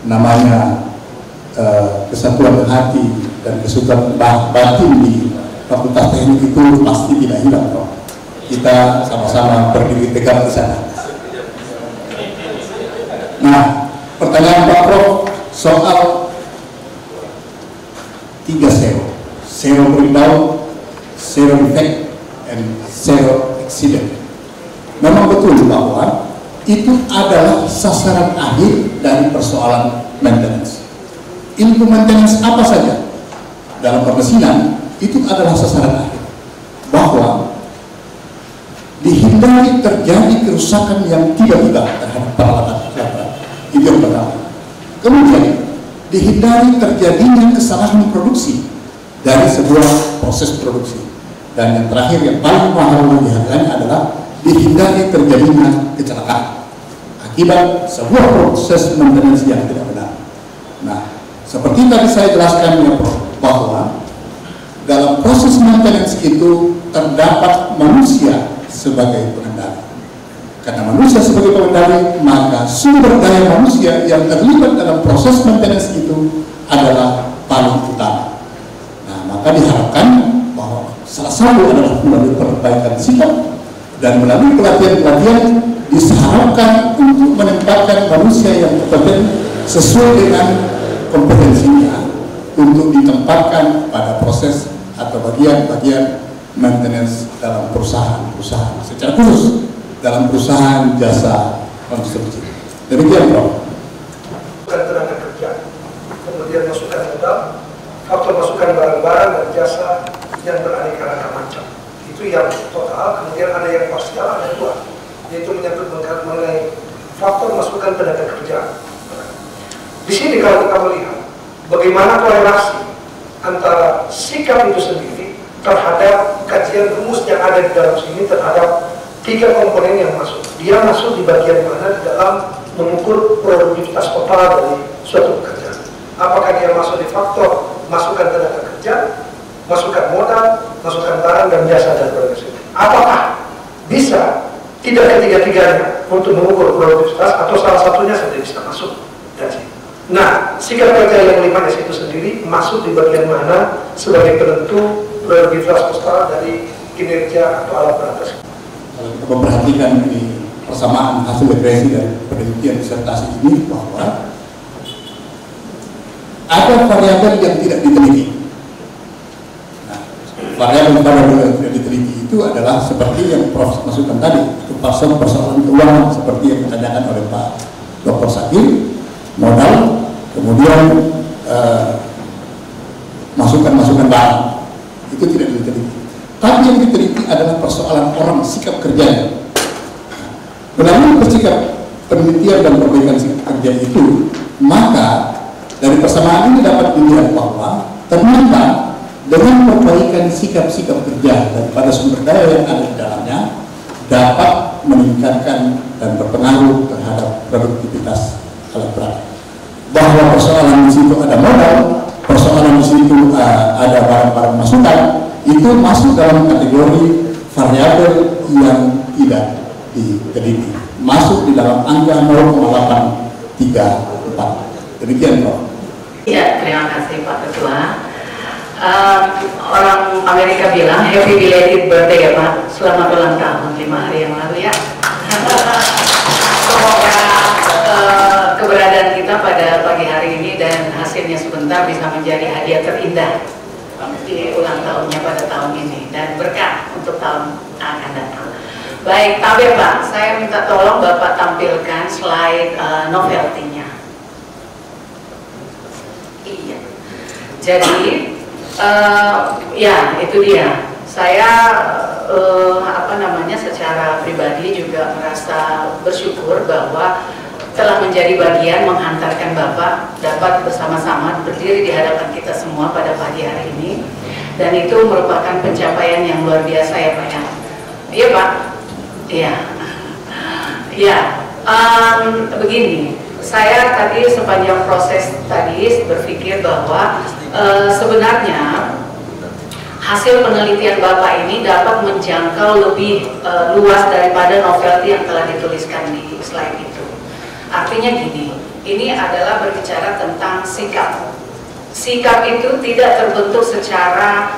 namanya kesatuan hati dan kesatuan batin di Fakultas Teknik itu pasti tidak hilang, Prof. Kita sama-sama berdiri tegak di sana. Nah, pertanyaan Pak Prof soal 3 zero breakdown, zero defect, and zero accident. Memang betul bahwa itu adalah sasaran akhir dari persoalan maintenance. Ilmu maintenance apa saja dalam permesinan itu adalah sasaran akhir, bahwa dihindari terjadi kerusakan yang tiba-tiba terhadap peralatan. Itu yang pertama. Kemudian dihindari terjadinya kesalahan produksi dari sebuah proses produksi. Dan yang terakhir yang paling mahal dihargai adalah dihindari terjadinya kecelakaan akibat sebuah proses maintenance yang tidak benar. Nah, seperti tadi saya jelaskan ya Prof, bahwa dalam proses maintenance itu terdapat manusia sebagai pengendali. Karena manusia sebagai pengendali, maka sumber daya manusia yang terlibat dalam proses maintenance itu adalah paling utama. Nah, maka diharapkan bahwa salah satu adalah melalui perbaikan sikap dan melalui pelatihan-pelatihan diharapkan untuk menempatkan manusia yang kompeten sesuai dengan kompetensinya untuk ditempatkan pada proses atau bagian-bagian maintenance dalam perusahaan-perusahaan, secara khusus dalam perusahaan jasa konstruksi. Demikian, Prof. Tenaga kerja, kemudian masukan modal, faktor masukan barang-barang dan jasa yang beraneka ragam macam. Itu yang total, kemudian ada yang parsial, ada yang dua, yaitu menyangkut mengenai faktor masukan tenaga kerja. Di sini kalau kita melihat bagaimana korelasi antara sikap itu sendiri terhadap kajian rumus yang ada di dalam sini terhadap 3 komponen yang masuk. Dia masuk di bagian mana di dalam mengukur produktivitas total dari suatu pekerjaan. Apakah dia masuk di faktor masukan tenaga kerja, masukan modal, masukan barang dan jasa dan sebagainya. Apakah bisa tidak ketiga-tiganya untuk mengukur produktivitas atau salah satunya saja bisa masuk dari sini. Nah, sikap kerja yang 5 itu sendiri masuk di bagian mana sebagai penentu produktivitas total dari kinerja atau alat berat tersebut. Kalau memperhatikan di persamaan hasil regresi dari penelitian disertasi ini, bahwa ada variabel yang tidak diteliti. Nah, variabel yang tidak diteliti itu adalah seperti yang Prof masukkan tadi, itu persoalan keuangan seperti yang ditanyakan oleh Pak Dr. Sakir, modal, kemudian masukan-masukan barang, itu tidak diteliti. Tapi yang diteliti adalah persoalan orang, sikap kerjanya. Melalui bersikap penelitian dan perbaikan sikap kerja itu, maka dari persamaan ini dapat dilihat bahwa ternyata dengan perbaikan sikap-sikap kerja daripada sumber daya yang ada di dalamnya dapat meningkatkan dan berpengaruh terhadap produktivitas alat berat. Bahwa persoalan di situ ada modal, persoalan di situ ada barang-barang masukan, itu masuk dalam kategori variabel yang tidak diteliti, masuk di dalam angka 0,83 3, 4. Demikian Pak. Ya, terima kasih Pak Ketua. Orang Amerika bilang happy belated birthday ya Pak, selamat ulang tahun 5 hari yang lalu ya. Semoga keberadaan kita pada pagi hari ini dan hasilnya sebentar bisa menjadi hadiah terindah di ulang tahunnya pada tahun ini dan berkah untuk tahun akan datang. Baik, tabir Pak, saya minta tolong Bapak tampilkan slide novelty-nya. Iya. Jadi ya itu dia. Saya secara pribadi juga merasa bersyukur bahwa telah menjadi bagian menghantarkan Bapak dapat bersama-sama berdiri di hadapan kita semua pada pagi hari ini, dan itu merupakan pencapaian yang luar biasa ya Pak ya. Iya Pak. Iya. Iya. Begini. Saya tadi sepanjang proses tadi berpikir bahwa sebenarnya hasil penelitian Bapak ini dapat menjangkau lebih luas daripada novelty yang telah dituliskan di slide itu. Artinya gini, ini adalah berbicara tentang sikap. Sikap itu tidak terbentuk secara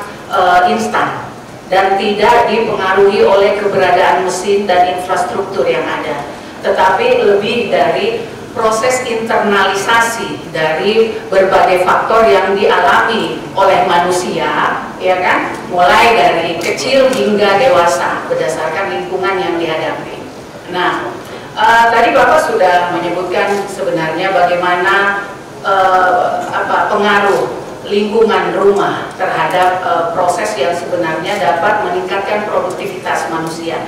instan dan tidak dipengaruhi oleh keberadaan mesin dan infrastruktur yang ada, tetapi lebih dari proses internalisasi dari berbagai faktor yang dialami oleh manusia, ya kan, mulai dari kecil hingga dewasa berdasarkan lingkungan yang dihadapi. Nah, tadi Bapak sudah menyebutkan sebenarnya bagaimana pengaruh lingkungan rumah terhadap proses yang sebenarnya dapat meningkatkan produktivitas manusia.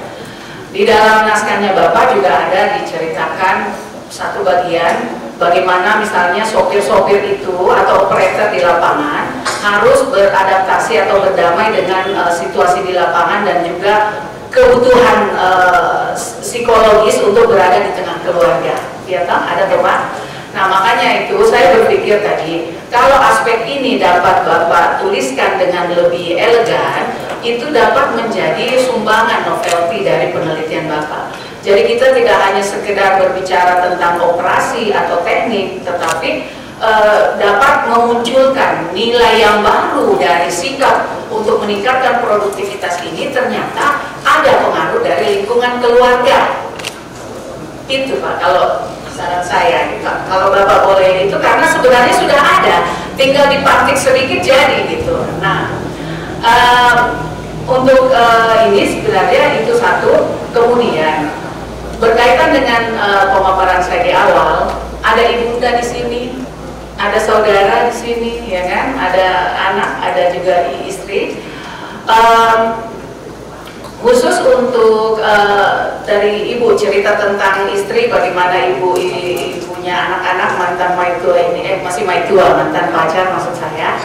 Di dalam naskahnya Bapak juga ada diceritakan satu bagian bagaimana misalnya sopir-sopir itu atau operator di lapangan harus beradaptasi atau berdamai dengan situasi di lapangan dan juga kebutuhan psikologis untuk berada di tengah keluarga. Ya kan? Ada tuh Pak. Nah makanya itu saya berpikir tadi kalau aspek ini dapat Bapak tuliskan dengan lebih elegan, itu dapat menjadi sumbangan novelty dari penelitian Bapak. Jadi kita tidak hanya sekedar berbicara tentang operasi atau teknik, tetapi dapat memunculkan nilai yang baru dari sikap untuk meningkatkan produktivitas ini. Ternyata ada pengaruh dari lingkungan keluarga. Itu Pak, kalau saran saya, kalau Bapak boleh itu, karena sebenarnya sudah ada, tinggal dipantik sedikit jadi gitu. Nah, untuk ini sebenarnya itu satu. Kemudian berkaitan dengan pemaparan saya di awal, ada ibunda di sini, ada saudara di sini, ya kan, ada anak, ada juga istri. Khusus untuk dari ibu, cerita tentang istri, bagaimana ibunya anak-anak mantan maitua ini, masih maitua, mantan pacar maksud saya.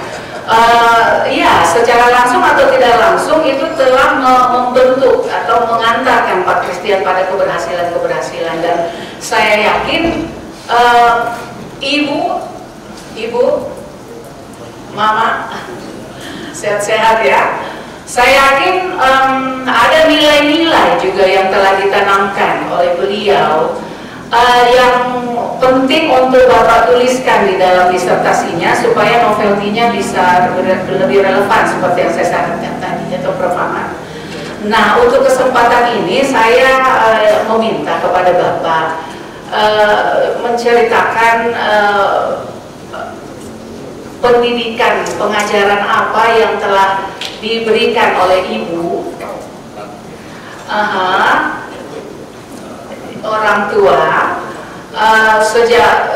Ya, secara langsung atau tidak langsung itu telah membentuk atau mengantarkan Pak Christian pada keberhasilan-keberhasilan, dan saya yakin ibu, mama sehat-sehat ya. Saya yakin ada nilai-nilai juga yang telah ditanamkan oleh beliau yang penting untuk Bapak tuliskan di dalam disertasinya supaya novelty-nya bisa lebih relevan seperti yang saya sarankan tadi atau Prof. Ahmad. Nah, untuk kesempatan ini saya meminta kepada Bapak menceritakan pendidikan, pengajaran apa yang telah diberikan oleh ibu, orang tua, sejak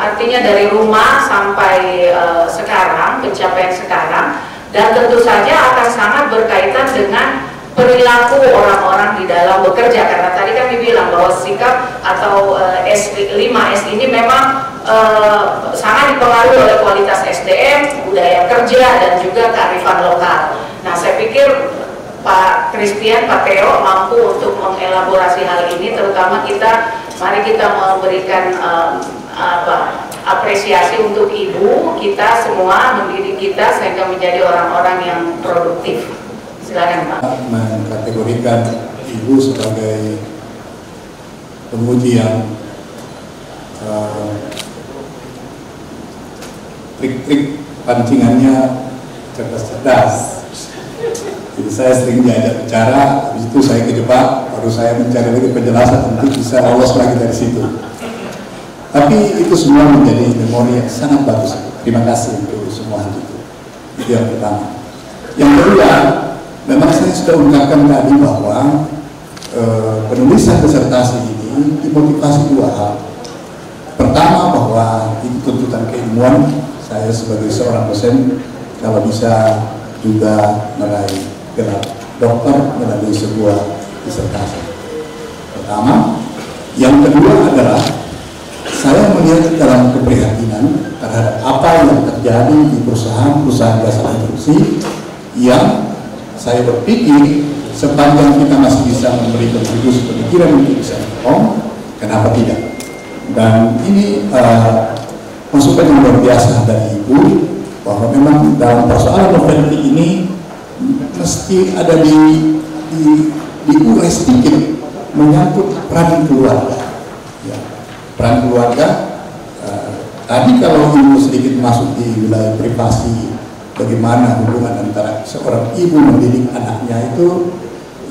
artinya dari rumah sampai sekarang, pencapaian sekarang, dan tentu saja akan sangat berkaitan dengan perilaku orang-orang di dalam bekerja, karena tadi kan dibilang bahwa sikap atau 5S ini memang sangat dipengaruhi oleh kualitas SDM, budaya kerja, dan juga kearifan lokal. Nah, saya pikir Pak Christian, Pak Theo mampu untuk mengelaborasi hal ini, terutama mari kita memberikan apresiasi untuk ibu kita semua, mendidik kita sehingga menjadi orang-orang yang produktif. Silakan Pak. Mengkategorikan ibu sebagai penguji yang trik-trik pancingannya cerdas-cerdas. Jadi saya sering diajak bicara, habis itu saya kejebak, baru saya mencari lagi penjelasan untuk bisa lolos lagi dari situ. Tapi itu semua menjadi memori yang sangat bagus. Terima kasih untuk semua hal itu. Itu yang pertama. Yang kedua, memang saya sudah ungkapkan tadi bahwa penulisan disertasi ini dimotivasi dua hal. Pertama, bahwa itu tuntutan keilmuan. Saya sebagai seorang dosen kalau bisa juga meraih gelar dokter melalui sebuah disertasi. Pertama, yang kedua adalah saya melihat dalam keprihatinan terhadap apa yang terjadi di perusahaan-perusahaan jasa konstruksi yang saya berpikir sepanjang kita masih bisa memberi kontribusi pemikiran untuk bisa berbohong, kenapa tidak? Dan ini masukan yang luar biasa dari Ibu bahwa memang dalam persoalan novelty ini mesti ada diurai sedikit menyangkut peran keluarga. Ya, peran keluarga tadi kalau Ibu sedikit masuk di wilayah privasi, bagaimana hubungan antara seorang ibu mendidik anaknya itu,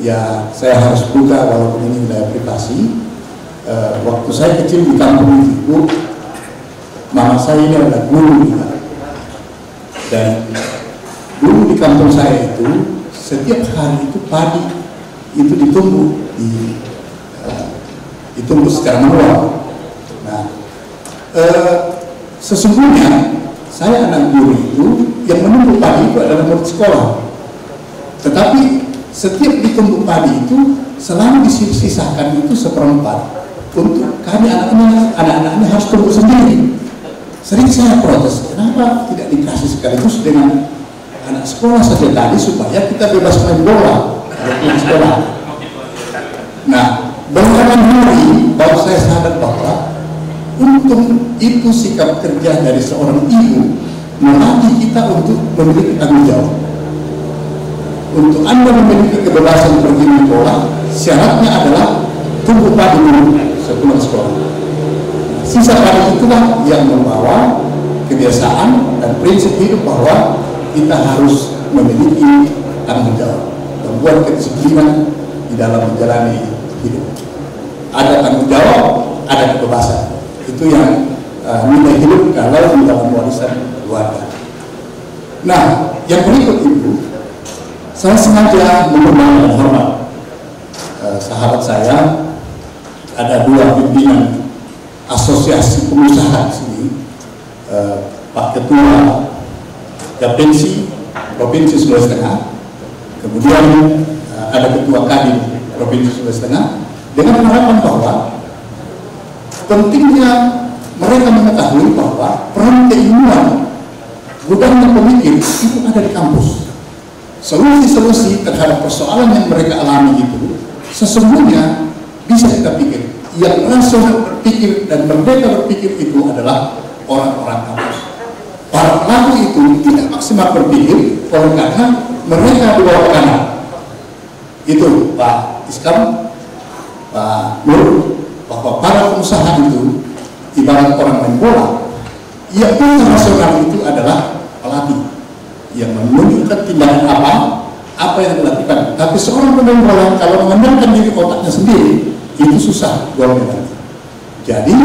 ya saya harus buka walaupun ini wilayah privasi. Waktu saya kecil di kampung Ibu, mama saya ini adalah guru juga. Dan dulu di kampung saya itu setiap hari itu padi itu ditumbuk ditumbuk secara manual. Nah, sesungguhnya saya anak guru itu yang menumbuk padi itu adalah murid sekolah. Tetapi setiap ditumbuk padi itu selalu disisakan itu seperempat untuk kami anak-anaknya harus tumbuk sendiri. Sering saya protes, kenapa tidak dikasih sekaligus dengan anak sekolah saja tadi supaya kita bebas main bola di sekolah. Nah, belakangan hari baru saya sadar bahwa untung itu sikap kerja dari seorang ibu melatih kita untuk memiliki tanggung jawab. Untuk Anda memiliki kebebasan pergi main bola, syaratnya adalah tumbuk padi dulu sebelum sekolah. Sisa padi itulah yang membawa kebiasaan dan prinsip hidup bahwa kita harus memiliki tanggung jawab, membuat kedisiplinan di dalam menjalani hidup. Ada tanggung jawab, ada kebebasan. Itu yang nilai hidup kalau di dalam warisan keluarga. Nah, yang berikut Ibu, saya sengaja mengundang dan hormat sahabat saya, ada dua pimpinan asosiasi pengusaha di sini, Pak Ketua Gaptensi Provinsi Sulawesi Tengah, kemudian ada Ketua Kadin Provinsi Sulawesi Tengah, dengan harapan bahwa pentingnya mereka mengetahui bahwa peran keilmuan gudang pemikir itu ada di kampus. Solusi-solusi terhadap persoalan yang mereka alami itu sesungguhnya bisa kita pikir. Yang rasional berpikir dan merdeka berpikir itu adalah orang-orang kampus. Para pelaku itu tidak maksimal berpikir oleh karena mereka di bawah tekanan. Itu Pak Iskam, Pak Nur, bahwa para pengusaha itu ibarat orang main bola. Yang punya rasional itu adalah pelatih yang menunjukkan tindakan apa yang dilakukan. Tapi seorang pemain bola kalau mengandalkan diri otaknya sendiri, itu susah golnya. Jadi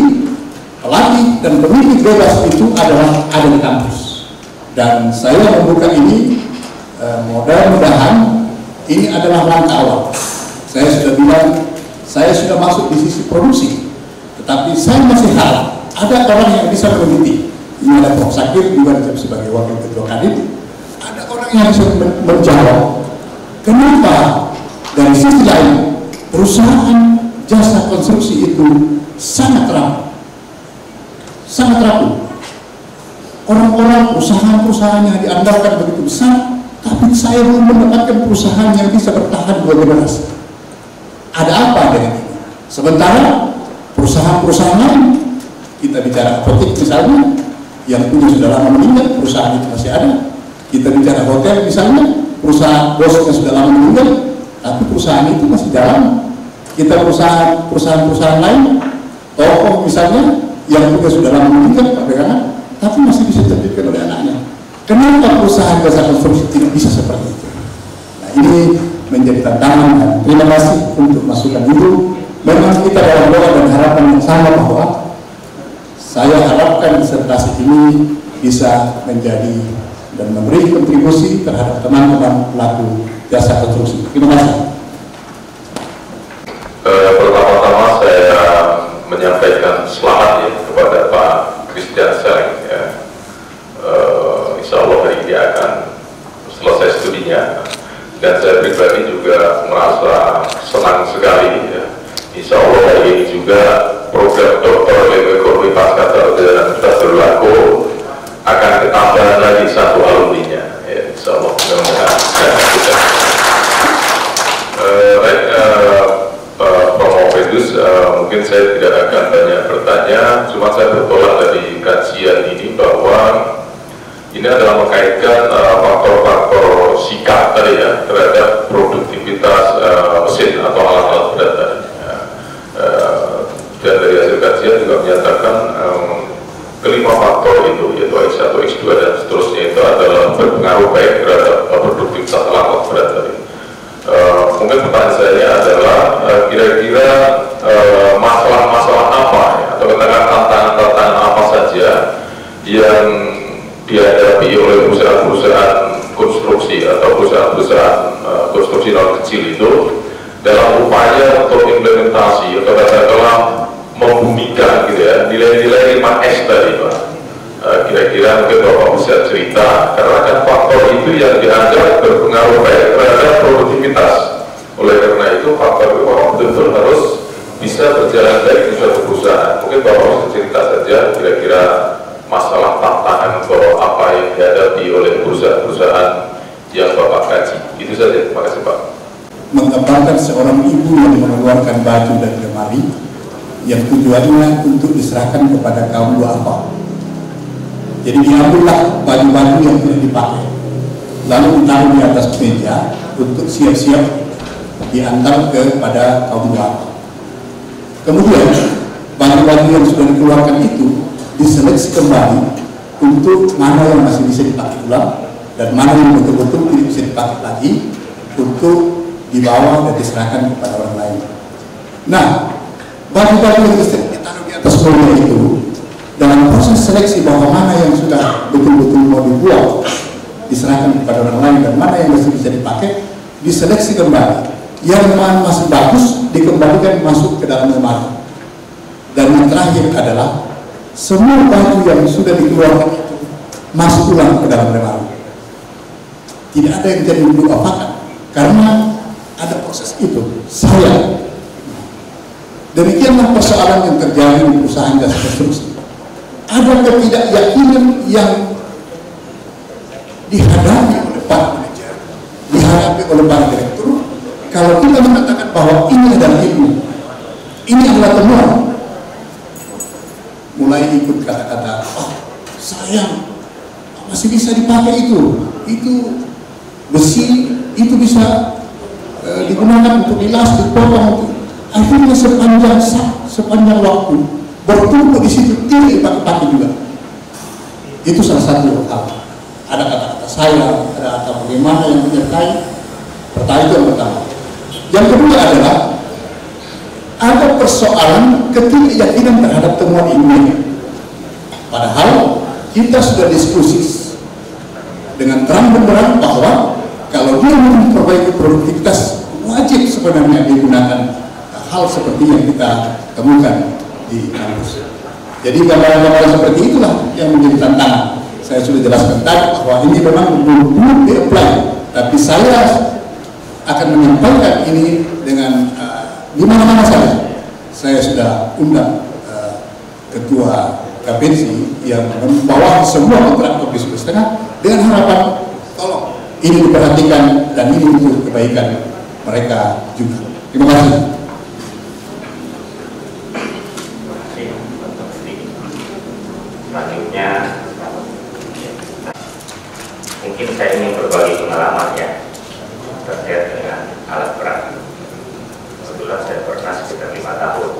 pelatih dan pemikir bebas itu adalah ada di kampus. Dan saya membuka ini mudah-mudahan ini adalah langkah awal. Saya sudah bilang saya sudah masuk di sisi produksi, tetapi saya masih harap ada orang yang bisa meneliti. Ini ada Prof. Sakir juga sebagai wakil ketua Kadin. Ada orang yang bisa menjawab kenapa dari sisi lain perusahaan jasa konstruksi itu sangat rapuh. Orang-orang perusahaan-perusahaan yang diandalkan begitu besar, tapi saya belum mendapatkan perusahaan yang bisa bertahan 2 generasi. Ada apa dengan ini? Sementara perusahaan-perusahaan lain, kita bicara apotek misalnya, yang punya sudah lama meninggal, perusahaan itu masih ada. Kita bicara hotel misalnya, perusahaan bosnya sudah lama meninggal, tapi perusahaan itu masih jalan. Kita perusahaan-perusahaan lain, toko misalnya, yang juga sudah lama meninggal Pak pegangan, tapi masih bisa diterbitkan oleh anaknya. Kenapa perusahaan jasa konstruksi tidak bisa seperti itu? Nah, ini menjadi tantangan, dan terima kasih untuk masukan itu. Memang kita dalam doa dan harapan yang sama bahwa saya harapkan disertasi ini bisa menjadi dan memberi kontribusi terhadap teman-teman pelaku jasa konstruksi. Terima kasih. Pertama-tama saya menyampaikan selamat ya kepada Pak Christian Seleng ya. Insya Allah hari ini akan selesai studinya, dan saya pribadi juga merasa senang sekali ya. Insya Allah hari ini juga program doktor ilmu ekonomi pasca sarjana sudah berlaku, akan ketambahan lagi satu alumninya ya, insya Allah. Promo Pedus, mungkin saya tidak akan banyak bertanya, cuma saya bertolak dari kajian ini bahwa ini adalah mengaitkan faktor-faktor sikap tadi ya terhadap produktivitas mesin atau alat-alat berat tadi. Dan dari hasil kajian juga menyatakan kelima faktor itu, yaitu X1, X2 dan seterusnya, itu adalah berpengaruh baik terhadap produktivitas alat-alat berat tadi. Mungkin pertanyaan saya adalah kira-kira masalah-masalah apa ya, atau katakan tantangan-tantangan apa saja yang dihadapi oleh perusahaan-perusahaan konstruksi atau perusahaan-perusahaan konstruksi non kecil itu dalam upaya untuk implementasi atau katakanlah membumikan gitu ya nilai-nilai 5S tadi Pak. Kira-kira mungkin Bapak bisa cerita, karena kan faktor itu yang dianggap berpengaruh baik terhadap produktivitas. Oleh karena itu faktor itu betul-betul harus bisa berjalan baik di suatu perusahaan. Mungkin Bapak bisa cerita saja kira-kira masalah tantangan atau apa yang dihadapi oleh perusahaan-perusahaan yang Bapak kaji. Itu saja, terima kasih Pak. Menggambarkan seorang ibu yang mengeluarkan baju dari lemari yang tujuannya untuk diserahkan kepada kaum duafa. Jadi diambillah baju-baju yang tidak dipakai, lalu ditaruh di atas meja untuk siap-siap diantar kepada kaum duafa. Kemudian baju-baju yang sudah dikeluarkan itu diseleksi kembali untuk mana yang masih bisa dipakai ulang dan mana yang betul-betul tidak bisa dipakai lagi untuk dibawa dan diserahkan kepada orang lain. Nah, baju-baju yang ditaruh di atas meja itu dalam proses seleksi bahwa mana yang sudah betul-betul mau dibuang diserahkan kepada orang lain dan mana yang masih bisa dipakai diseleksi kembali. Yang mana masih bagus dikembalikan masuk ke dalam lemari. Dan yang terakhir adalah semua baju yang sudah dikeluarkan itu masuk ulang ke dalam lemari. Tidak ada yang jadi dilupakan karena ada proses itu. Demikianlah persoalan yang terjadi di perusahaan jasa konstruksi. Ada ketidakyakinan yang dihadapi oleh para manajer, dihadapi oleh para direktur. Kalau kita mengatakan bahwa ini adalah ilmu, ini adalah temuan, mulai ikut kata-kata, oh sayang, masih bisa dipakai itu besi, itu bisa digunakan untuk dilas, dipotong. Akhirnya sepanjang waktu bertumbuh di situ tidak dipakai juga. Itu salah satu hal. Ada kata-kata saya, ada kata bagaimana yang menyertai. Pertanyaan itu yang pertama. Yang kedua adalah ada persoalan ketidakyakinan terhadap temuan ilmiah. Padahal kita sudah diskusi dengan terang benderang bahwa kalau dia memperbaiki produktivitas wajib sebenarnya digunakan hal seperti yang kita temukan di kampus. Jadi gambaran-gambaran seperti itulah yang menjadi tantangan. Saya sudah jelaskan tadi bahwa ini memang belum di-apply, tapi saya akan menyampaikan ini dengan di mana-mana saja. Saya sudah undang ketua KPNSI yang membawa semua kontraktor di Sulawesi Tengah dengan harapan tolong ini diperhatikan dan ini untuk kebaikan mereka juga. Terima kasih. Selanjutnya mungkin saya ingin berbagi pengalaman ya terkait dengan alat berat. Kebetulan saya pernah sekitar 5 tahun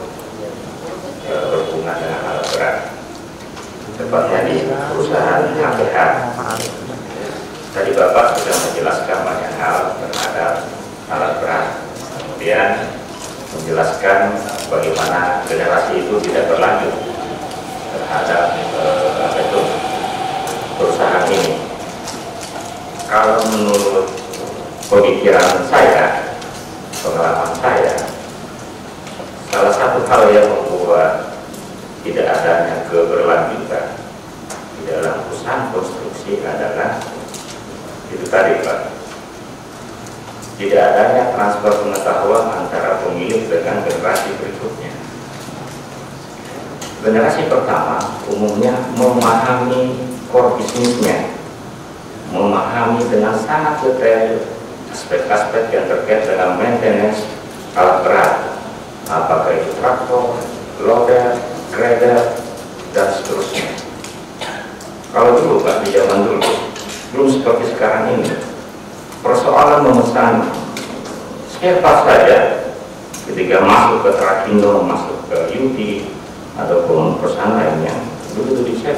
berhubungan dengan alat berat. kemudian menjelaskan bagaimana generasi itu tidak berlanjut terhadap perusahaan ini. Kalau menurut pemikiran saya, pengalaman saya, salah satu hal yang membuat tidak adanya keberlanjutan di dalam perusahaan konstruksi adalah itu tadi, Pak, tidak adanya transfer pengetahuan antara pemilik dengan generasi berikutnya. Generasi pertama umumnya memahami core bisnisnya, memahami dengan sangat detail aspek-aspek yang terkait dengan maintenance alat berat, apakah itu traktor, loader, grader, dan seterusnya. Kalau dulu, Pak, di zaman dulu belum seperti sekarang ini, persoalan memesan spare part saja ketika masuk ke Trakindo, masuk ke UT ataupun perusahaan lainnya, begitu dicek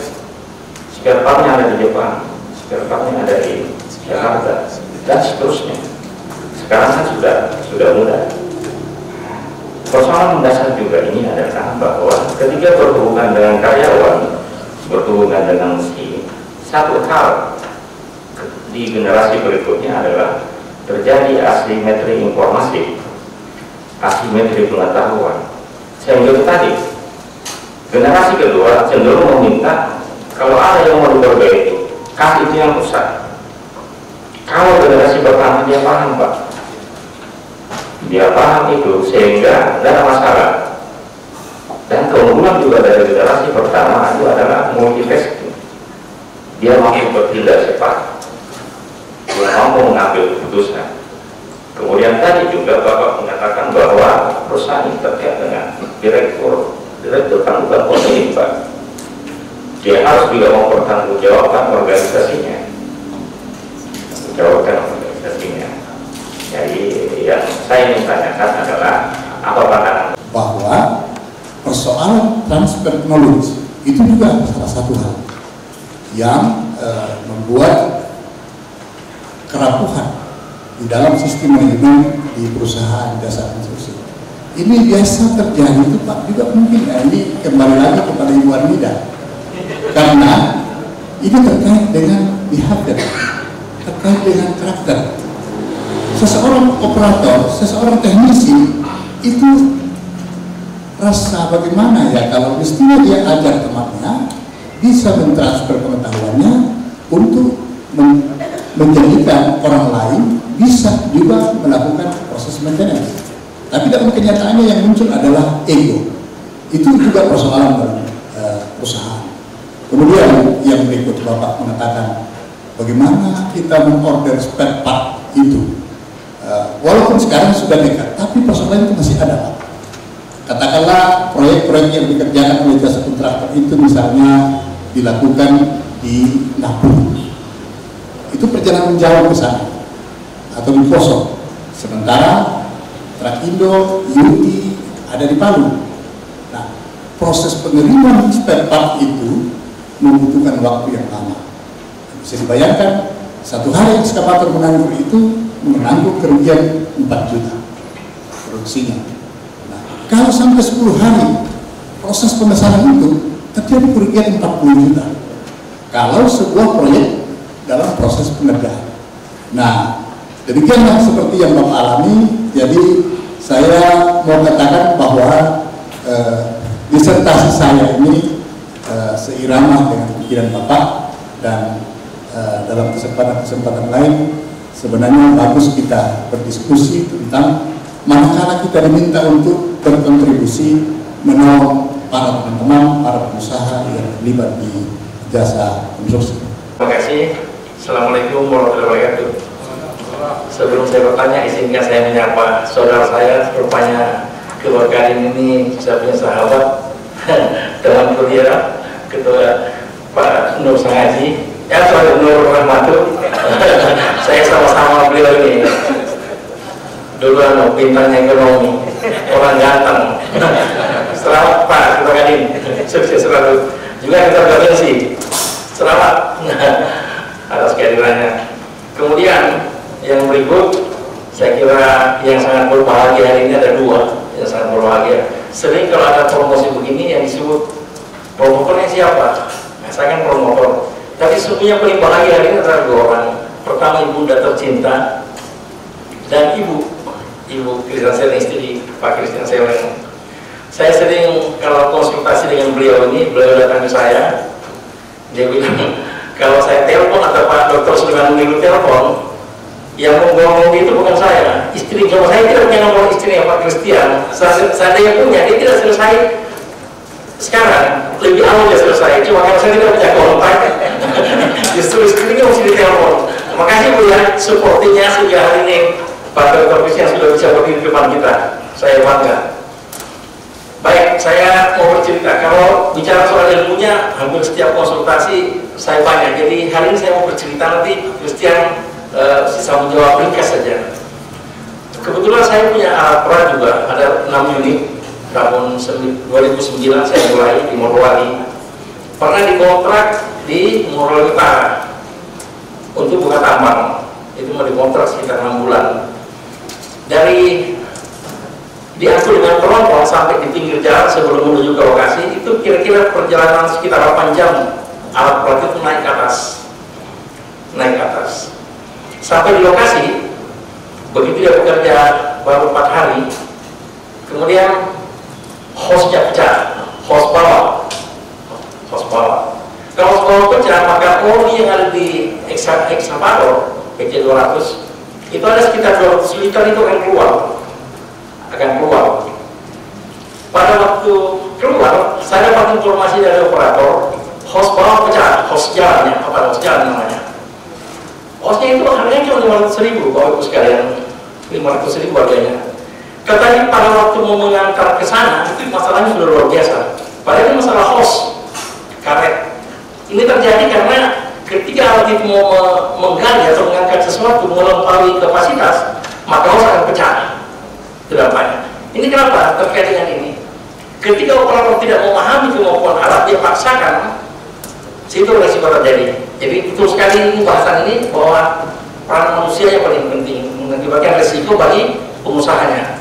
spare partnya ada di Jepang, spare partnya ada di Jakarta, dan seterusnya. Sekarang kan sudah mudah. Persoalan mendasar juga ini adalah bahwa ketika berhubungan dengan karyawan, berhubungan dengan mesin, satu hal di generasi berikutnya adalah terjadi asimetri informasi, asimetri pengetahuan. Sehingga tadi generasi kedua cenderung meminta kalau ada yang mau diperbaiki, kasih itu yang rusak. Kalau generasi pertama dia paham, Pak, dia paham itu sehingga tidak ada masalah. Dan keunggulan juga dari generasi pertama itu adalah multitasking. Dia mampu bertindak cepat, dia mampu mengambil keputusan. Kemudian tadi juga Bapak mengatakan bahwa perusahaan ini terkait dengan direktur tanggungan pemilik, Pak. Dia harus juga mempertanggungjawabkan organisasinya, Jadi yang saya ingin tanyakan adalah apa pandangan bahwa persoalan transfer knowledge itu juga salah satu hal yang membuat kerapuhan di dalam sistem manajemen di perusahaan jasa konstruksi. Ini biasa terjadi itu, Pak, juga mungkin ini kembali lagi kepada Ibu Armida, karena ini terkait dengan behavior, terkait dengan karakter. Seseorang operator, seseorang teknisi itu rasa bagaimana ya kalau mestinya dia ajar temannya, bisa mentransfer pengetahuannya untuk menjadikan orang lain bisa juga melakukan proses maintenance. Tapi dalam kenyataannya yang muncul adalah ego. Itu juga persoalan dalam perusahaan. Kemudian yang berikut Bapak mengatakan bagaimana kita mengorder spare part itu. Walaupun sekarang sudah dekat, tapi persoalan itu masih ada, Pak. Katakanlah proyek-proyek yang dikerjakan oleh jasa kontraktor itu misalnya dilakukan di Napoli, itu perjalanan jauh ke sana atau di Poso, sementara Trakindo, Yuti ada di Palu. Nah, proses pengiriman spare part itu membutuhkan waktu yang lama. Bisa dibayangkan satu hari ekskavator menganggur itu menanggung kerugian 4 juta produksinya. Nah, kalau sampai 10 hari proses pemesanan itu terjadi kerugian 40 juta kalau sebuah proyek dalam proses pengerjaan. Nah, demikianlah seperti yang Bapak alami. Jadi saya mau katakan bahwa disertasi saya ini seirama dengan pikiran Bapak, dan dalam kesempatan lain sebenarnya bagus kita berdiskusi tentang manakala kita diminta untuk berkontribusi menolong para teman-teman, para pengusaha yang terlibat di jasa konstruksi. Terima kasih. Assalamualaikum warahmatullahi wabarakatuh. Sebelum saya bertanya, izinkan saya menyapa saudara saya. Rupanya keluarga ini saya punya sahabat dalam kuliah, Ketua Pak Nur Sangaji, Pak Nur Rahmatul. Saya sama-sama beliau ini dulu bintangnya ekonomi, orang ganteng. Selamat Pak Ketua Kadin, sukses selalu. Juga kita berbensi. Selamat atas kehadirannya. Kemudian yang berikut, Saya kira yang sangat berbahagia hari ini ada dua yang sangat berbahagia. Sering kalau ada promosi begini yang disebut promotornya siapa? Nah, saya kan promotor. Tapi sesungguhnya paling bahagia hari ini adalah dua orang. Pertama, ibunda tercinta dan Ibu Christian Seleng, istri Pak Christian Seleng. Saya sering kalau konsultasi dengan beliau ini, beliau datang ke saya, dia bilang kalau saya telepon atau Pak Dr. Sulaiman Muniru telepon, yang ngomong itu bukan saya, istri. Kalau saya tidak punya nomor istri Pak Christian, saya yang punya, dia tidak selesai sekarang, lebih awal dia selesai. Cuma kalau saya tidak punya kontak, justru istrinya mesti ditelepon. Terima kasih Bu ya, supportinya sehingga hari ini Pak Dr. Christian sudah bisa berdiri di depan kita. Saya bangga. Baik, saya mau bercerita. Kalau bicara soal ilmunya, hampir setiap konsultasi saya banyak. Jadi hari ini saya mau bercerita, nanti Christian sisa menjawab ringkas saja. Kebetulan saya punya alat peran juga, ada 6 unit. Tahun 2009 saya mulai di Morowali. Pernah dikontrak di Morowali Utara untuk buka tambang. Itu mau dikontrak sekitar 6 bulan. Dari diatur dengan tronton sampai di pinggir jalan sebelum menuju ke lokasi, itu kira-kira perjalanan sekitar 8 jam. Alat berat itu naik ke atas. Sampai di lokasi, begitu dia bekerja baru 4 hari, kemudian hostnya pecah, host bawah. Kalau host bawah pecah, maka oli yang ada di ekskavator PC200 itu ada sekitar 200 liter itu akan keluar. Pada waktu keluar, saya dapat informasi dari operator, host bawah pecah, host jalan namanya. Hostnya itu harganya cuma 500.000, Bapak Ibu sekalian, 500.000 harganya. Katanya pada waktu mau mengantar ke sana, itu masalahnya sudah luar biasa. Padahal ini masalah host karet. Ini terjadi karena ketika alat itu mau menggali atau mengangkat sesuatu melampaui kapasitas, maka host akan pecah. Tidak banyak. Ini kenapa terkait dengan ini? Ketika operator tidak memahami kemampuan alat, dia paksakan, situ resiko terjadi. Jadi betul sekali ini bahasan ini bahwa peran manusia yang paling penting mengakibatkan resiko bagi pengusahanya.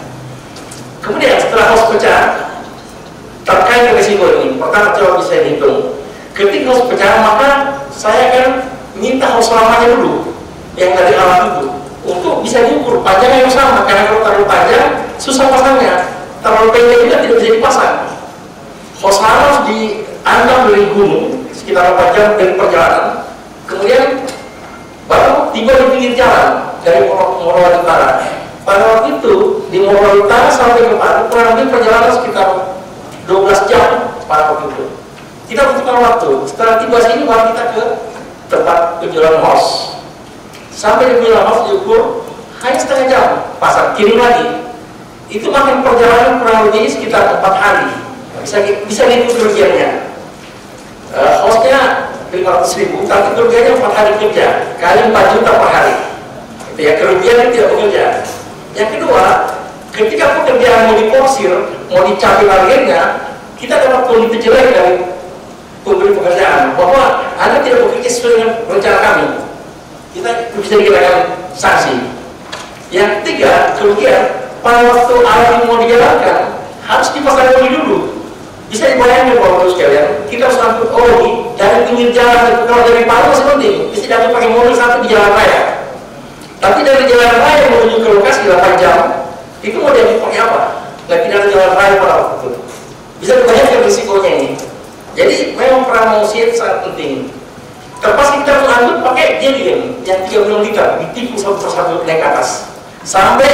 Kemudian setelah host pecah, terkait resiko ini, pertama coba bisa dihitung. Ketika host pecah, maka saya akan minta host lamanya dulu yang dari alat itu untuk bisa diukur panjangnya yang sama, karena kalau terlalu panjang susah pasangnya, terlalu pendek juga tidak bisa dipasang. Host lama harus dianggap dari gunung sekitar 4 jam dari perjalanan, kemudian baru tiba di pinggir jalan dari Morowali Utara. Pada waktu itu di Morowali Utara sampai ke Palu kurang lebih perjalanan sekitar 12 jam pada waktu itu. Kita butuhkan waktu. Setelah tiba sini baru kita ke tempat penjualan host. Sampai di penjualan host diukur hanya setengah jam, pasang kirim lagi. Itu makin perjalanan kurang lebih sekitar 4 hari. Bisa dihitung kerugiannya. Hostnya 500.000, tapi kerugiannya 4 hari kerja, kali 4 juta per hari. Itu ya, kerugian tidak bekerja. Yang kedua, ketika pekerjaan mau diporsir, mau dicapai targetnya, kita dapat kondisi jelek dari pemberi pekerjaan bahwa Anda tidak bekerja sesuai dengan rencana kami. Kita bisa dikenakan sanksi. Yang ketiga, kerugian pada waktu alat ini mau dijalankan harus dipasang oli dulu. Bisa dibayangkan Bapak Ibu sekalian, kita harus angkut oli dari pinggir jalan. Kalau dari Palu masih penting, bisa diangkut pakai mobil sampai di jalan raya. Tapi dari jalan raya menuju ke lokasi 8 jam, itu mau diangkut pakai apa? Nah, tidak ada jalan raya pada waktu itu. Bisa dibayangkan risikonya ini. Jadi memang peran manusia itu sangat penting. Terpas kita mengangkut pakai jerigen yang 30 liter, ditipu satu persatu naik ke atas. Sampai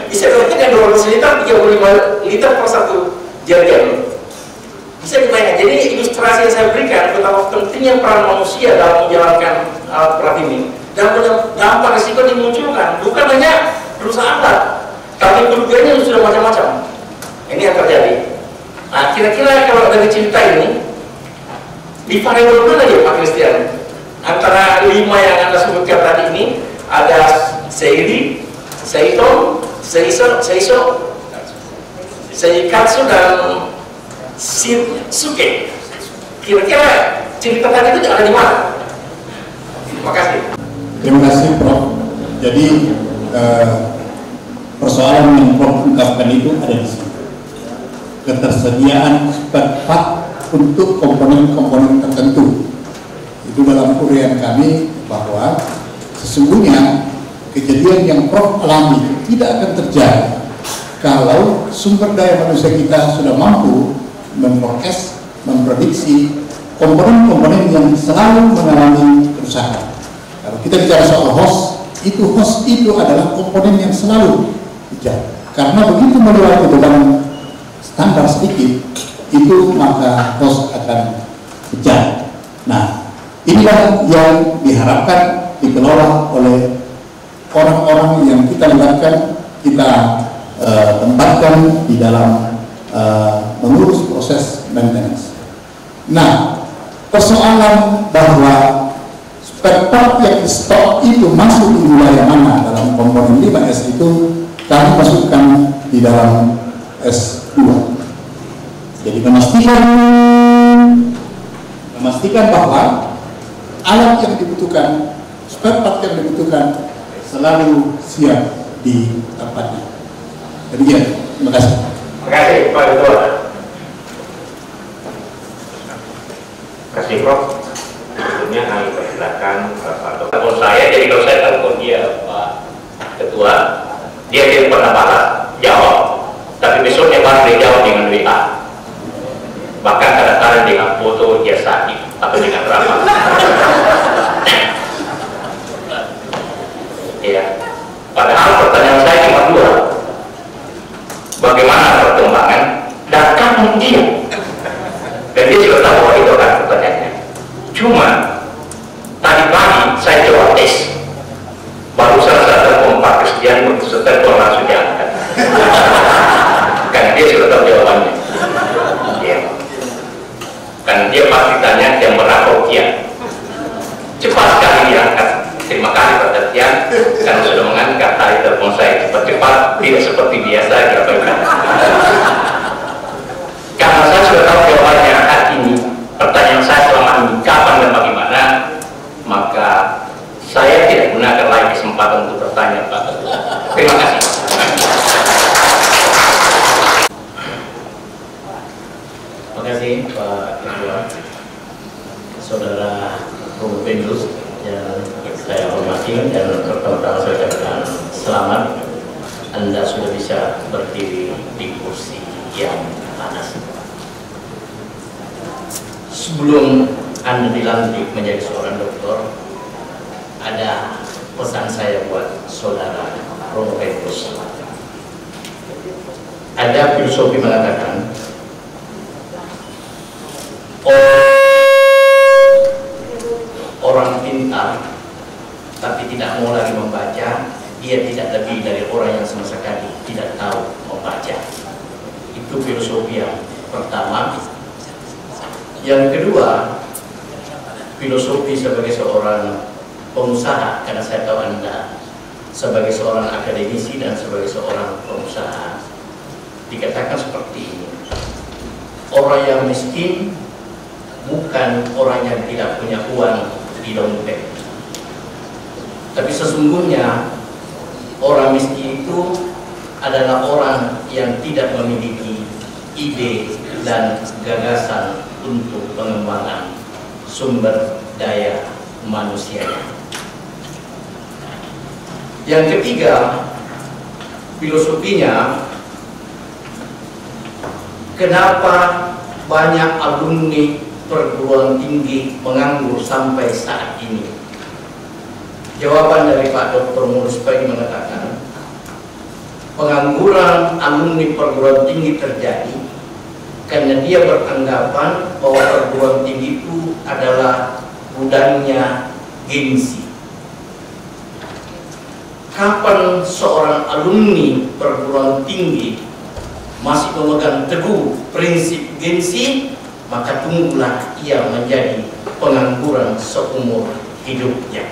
bisa dikatakan 200 liter, 35 liter per satu jerigen. Bisa dibayangkan. Jadi ilustrasi yang saya berikan betapa pentingnya peran manusia dalam menjalankan alat berat ini dan dampak risiko dimunculkan bukan hanya rusak alat, tapi kerugiannya sudah macam-macam. Ini yang terjadi. Nah, kira-kira kalau dari cerita ini di variabel mana ya Pak Christian? Antara 5 yang Anda sebutkan tadi ini ada seiri, seiton, seiso, seikatsu dan Shinsuke. Kira-kira cerita tadi itu ada di mana? Terima kasih. Terima kasih Prof. Jadi persoalan yang Prof ungkapkan itu ada di sini. Ketersediaan spare part untuk komponen-komponen tertentu. Itu dalam uraian kami bahwa sesungguhnya kejadian yang Prof alami tidak akan terjadi kalau sumber daya manusia kita sudah mampu memforecast, memprediksi komponen-komponen yang selalu mengalami kerusakan. Kalau kita bicara soal host itu adalah komponen yang selalu terjadi. Karena begitu melewati dalam standar sedikit, itu maka host akan pecah. Nah, inilah yang diharapkan dikelola oleh orang-orang yang kita libatkan, kita tempatkan di dalam mengurus proses maintenance. Nah, persoalan bahwa spare part yang stok itu masuk di wilayah mana dalam komponen 5S itu kami masukkan di dalam S2. Jadi memastikan bahwa alat yang dibutuhkan, spare part yang dibutuhkan selalu siap di tempatnya. Demikian, terima kasih. Terima kasih Pak Ketua. Terima kasih Prof. Sebelumnya kami persilakan Pak Dokter. Kalau saya, jadi kalau saya telepon dia Pak Ketua, dia tidak pernah balas jawab, tapi besoknya baru dia jawab dengan WA. Bahkan kadang-kadang dengan foto dia sakit atau dengan drama. Ya, padahal pertanyaan saya cuma dua. Bagaimana perkembangan dan kapan dia? Dan dia juga tahu bahwa itu akan pertanyaannya. Cuma tadi pagi saya coba tes, baru saya telepon Pak Christian untuk setelah langsung diangkat. Karena dia sudah tahu jawabannya. Ya. Karena dia pasti tanya yang berapa ukian. Cepat sekali diangkat. Terima kasih Pak Christian karena sudah mengangkat tadi telepon saya cepat-cepat, tidak seperti biasa diabaikan. Karena saya sudah tahu jawabannya hari ini, pertanyaan saya selama ini kapan dan bagaimana, maka saya tidak gunakan lagi kesempatan untuk bertanya Pak. Terima kasih. Terima kasih Pak Ketua, Saudara Bung Pendus yang saya hormati, dan pertama-tama saya ucapkan selamat, Anda sudah bisa berdiri di kursi yang panas. Sebelum Anda dilantik menjadi seorang dokter, ada pesan saya buat Saudara Romo Pendus. Ada filosofi mengatakan orang pintar tapi tidak mau lagi membaca, dia tidak lebih dari orang yang sama sekali tidak tahu membaca. Itu filosofi yang pertama. Yang kedua, filosofi sebagai seorang pengusaha, karena saya tahu Anda sebagai seorang akademisi dan sebagai seorang pengusaha, dikatakan seperti ini: orang yang miskin bukan orang yang tidak punya uang di dompet, tapi sesungguhnya orang miskin itu adalah orang yang tidak memiliki ide dan gagasan untuk pengembangan sumber daya manusianya. Yang ketiga, filosofinya, kenapa banyak alumni perguruan tinggi menganggur sampai saat ini? Jawaban dari Pak Dr. Mulus Pagi mengatakan, pengangguran alumni perguruan tinggi terjadi karena dia beranggapan bahwa perguruan tinggi itu adalah gudangnya gengsi. Kapan seorang alumni perguruan tinggi masih memegang teguh prinsip gengsi, maka tunggulah ia menjadi pengangguran seumur hidupnya.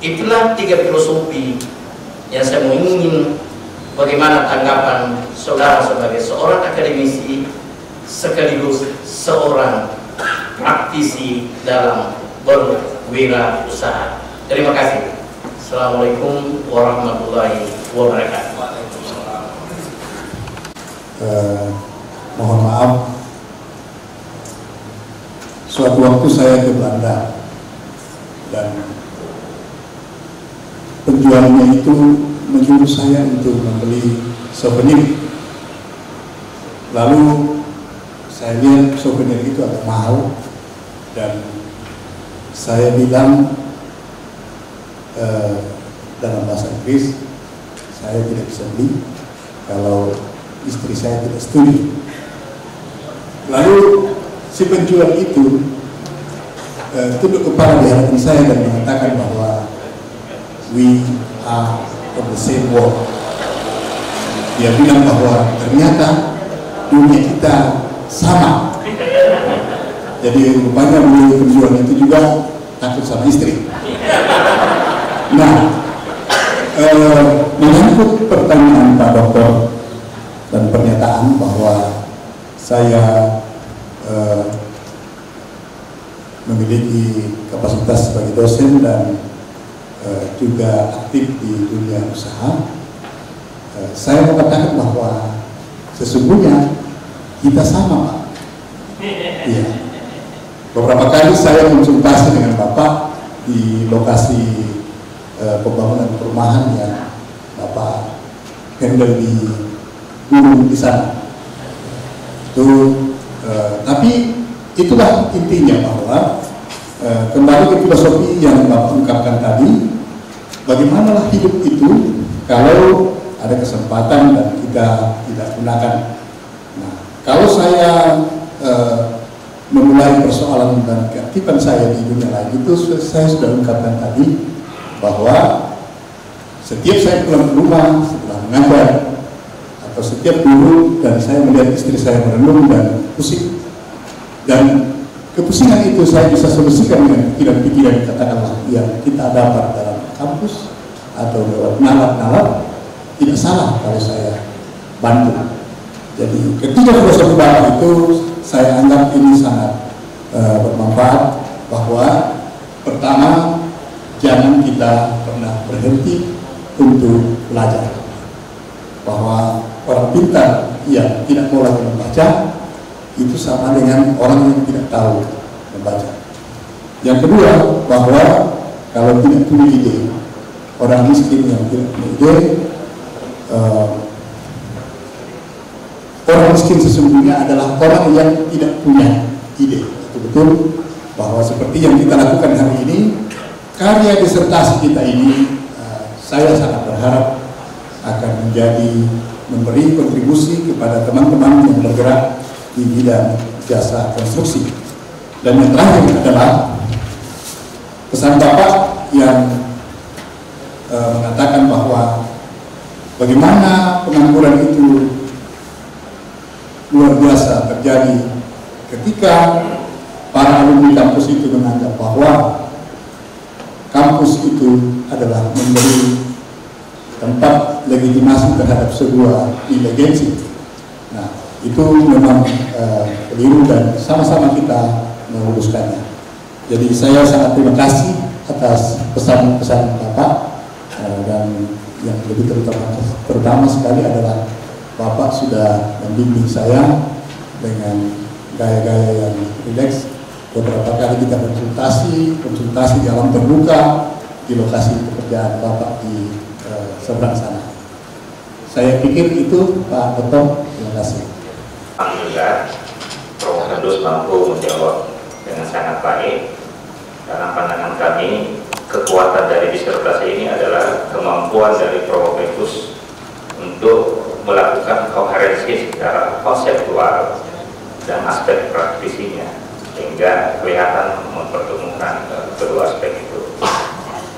Itulah tiga filosofi yang saya mau ingin bagaimana tanggapan saudara sebagai seorang akademisi sekaligus seorang praktisi dalam berwirausaha. Terima kasih. Assalamualaikum warahmatullahi wabarakatuh. wabarakatuh. Mohon maaf, suatu waktu saya ke Belanda dan penjualnya itu menyuruh saya untuk membeli souvenir. Lalu saya lihat souvenir itu agak mahal dan saya bilang dalam bahasa Inggris, saya tidak bisa beli kalau istri saya tidak setuju. Lalu si penjual itu tunduk kepala di hadapan saya dan mengatakan bahwa we are of the same world. Dia bilang bahwa ternyata dunia kita sama. Jadi rupanya beliau penjual itu juga takut sama istri. Nah, menyangkut pertanyaan Pak Dokter dan pernyataan bahwa saya memiliki kapasitas sebagai dosen dan juga aktif di dunia usaha, saya mengatakan bahwa sesungguhnya kita sama, Pak. Iya. Beberapa kali saya konsultasi dengan Bapak di lokasi pembangunan perumahan yang Bapak handle di Gunung di sana. Tapi itulah intinya bahwa kembali ke filosofi yang Bapak ungkapkan tadi, bagaimanalah hidup itu kalau ada kesempatan dan kita tidak gunakan. Nah, kalau saya memulai persoalan dan keaktifan saya di dunia lain itu, saya sudah ungkapkan tadi bahwa setiap saya pulang ke rumah setelah mengajar atau setiap dulu dan saya melihat istri saya merenung dan pusing, dan kepusingan itu saya bisa solusikan dengan pikiran-pikiran katakanlah yang kita dapat dalam kampus atau lewat nalar-nalar, tidak salah kalau saya bantu. Jadi ketiga filosofi Bapak itu saya anggap ini sangat bermanfaat, bahwa pertama, jangan kita pernah berhenti untuk belajar, bahwa orang pintar yang tidak mau lagi membaca itu sama dengan orang yang tidak tahu membaca. Yang kedua, bahwa kalau tidak punya ide, orang miskin yang tidak punya ide, orang miskin sesungguhnya adalah orang yang tidak punya ide. Betul bahwa seperti yang kita lakukan hari ini, karya disertasi kita ini, saya sangat berharap akan memberi kontribusi kepada teman-teman yang bergerak di bidang jasa konstruksi. Dan yang terakhir adalah pesan Bapak yang mengatakan bahwa bagaimana pengangguran itu luar biasa terjadi ketika para alumni kampus itu menganggap bahwa kampus itu adalah memberi tempat legitimasi terhadap sebuah inteligensi. Nah, itu memang keliru dan sama-sama kita meluruskannya. Jadi saya sangat terima kasih atas pesan-pesan Bapak, dan yang lebih terutama sekali adalah Bapak sudah membimbing saya dengan gaya-gaya yang rileks. Beberapa kali kita konsultasi dalam terbuka di lokasi pekerjaan Bapak di seberang sana. Saya pikir itu, Pak Dokter. Terima kasih. Alhamdulillah, Prof. Hendus mampu menjawab dengan sangat baik. Dalam pandangan kami, kekuatan dari disertasi ini adalah kemampuan dari Prof. Hendus untuk melakukan koherensi secara konseptual dan aspek praktisinya, sehingga kelihatan mempertemukan kedua aspek itu.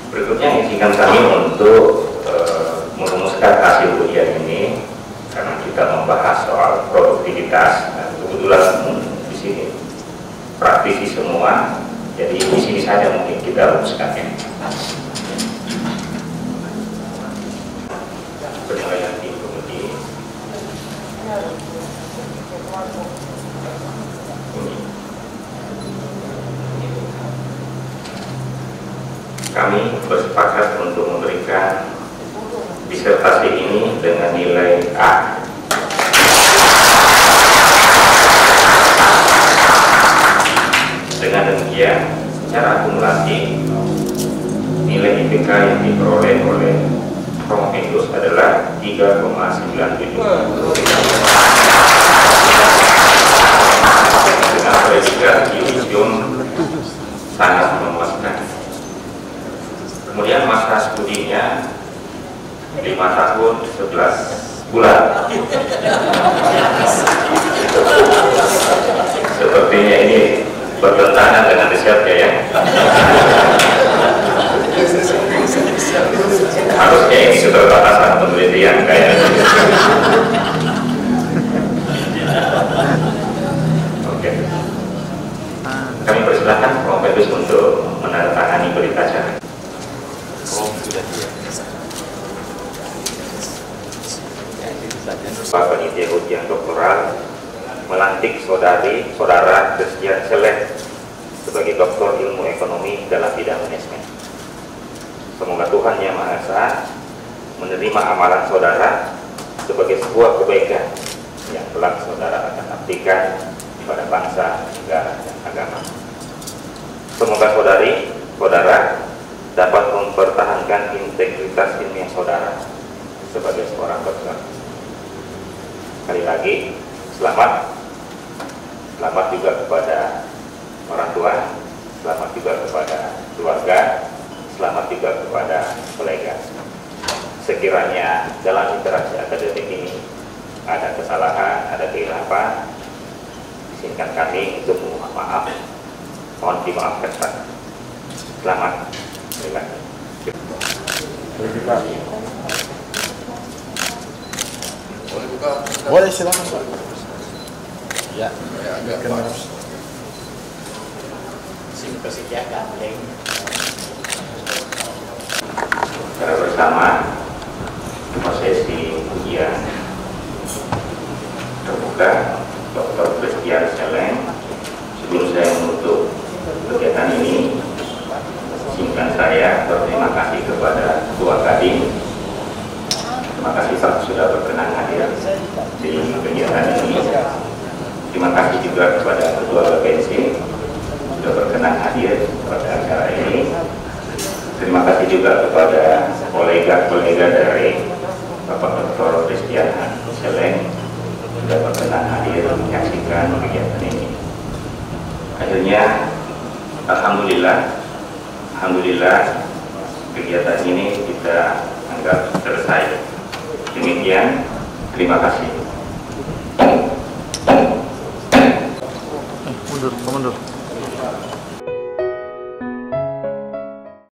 Berikutnya izinkan kami untuk merumuskan hasil ujian ini, karena kita membahas soal produktivitas. Nah, kebetulan di sini praktisi semua, jadi di sini saja mungkin kita rumuskannya. Penilaian tim kemudian kami bersepakat untuk memberikan disertasi ini dengan nilai A. Dengan demikian, secara akumulasi nilai IPK yang diperoleh oleh Prof. Indus adalah 3,97 dengan predikat yudisium sangat memuaskan. Kemudian masa studinya 5 tahun 11 bulan. Sepertinya ini bertentangan dengan risetnya ya. Harusnya ini keterbatasan penelitian kayaknya. Oke. Kami persilahkan Prof. Indus untuk menandatangani berita acara. Pak Panitia Ujian Doktoral melantik saudara Christian Seleng sebagai Doktor Ilmu Ekonomi dalam bidang manajemen. Semoga Tuhan Yang Maha Esa menerima amalan saudara sebagai sebuah kebaikan yang kelak saudara akan abdikan kepada bangsa, negara, dan agama. Semoga saudara dapat mempertahankan integritas ilmiah saudara sebagai seorang dokter. Sekali lagi, selamat juga kepada orang tua, selamat juga kepada keluarga, selamat juga kepada kolega. Sekiranya dalam interaksi akademik ini ada kesalahan, ada kehilapan, izinkan kami untuk memohon maaf. Mohon dimaafkan Pak. Selamat. Terima kasih. Boleh buka? Boleh, silakan Pak. Ya, agak bagus. Secara bersama prosesi ujian terbuka Dr. Christian Seleng. Sebelum saya menutup kegiatan ini, izinkan saya berterima kasih kepada Ketua Kadin. Terima kasih sudah berkenan hadir di kegiatan ini. Terima kasih juga kepada Ketua BPNC sudah berkenan hadir pada acara ini. Terima kasih juga kepada kolega-kolega dari Bapak Dr. Christian Seleng sudah berkenan hadir menyaksikan kegiatan ini. Akhirnya, alhamdulillah kegiatan ini kita anggap selesai. Demikian, terima kasih.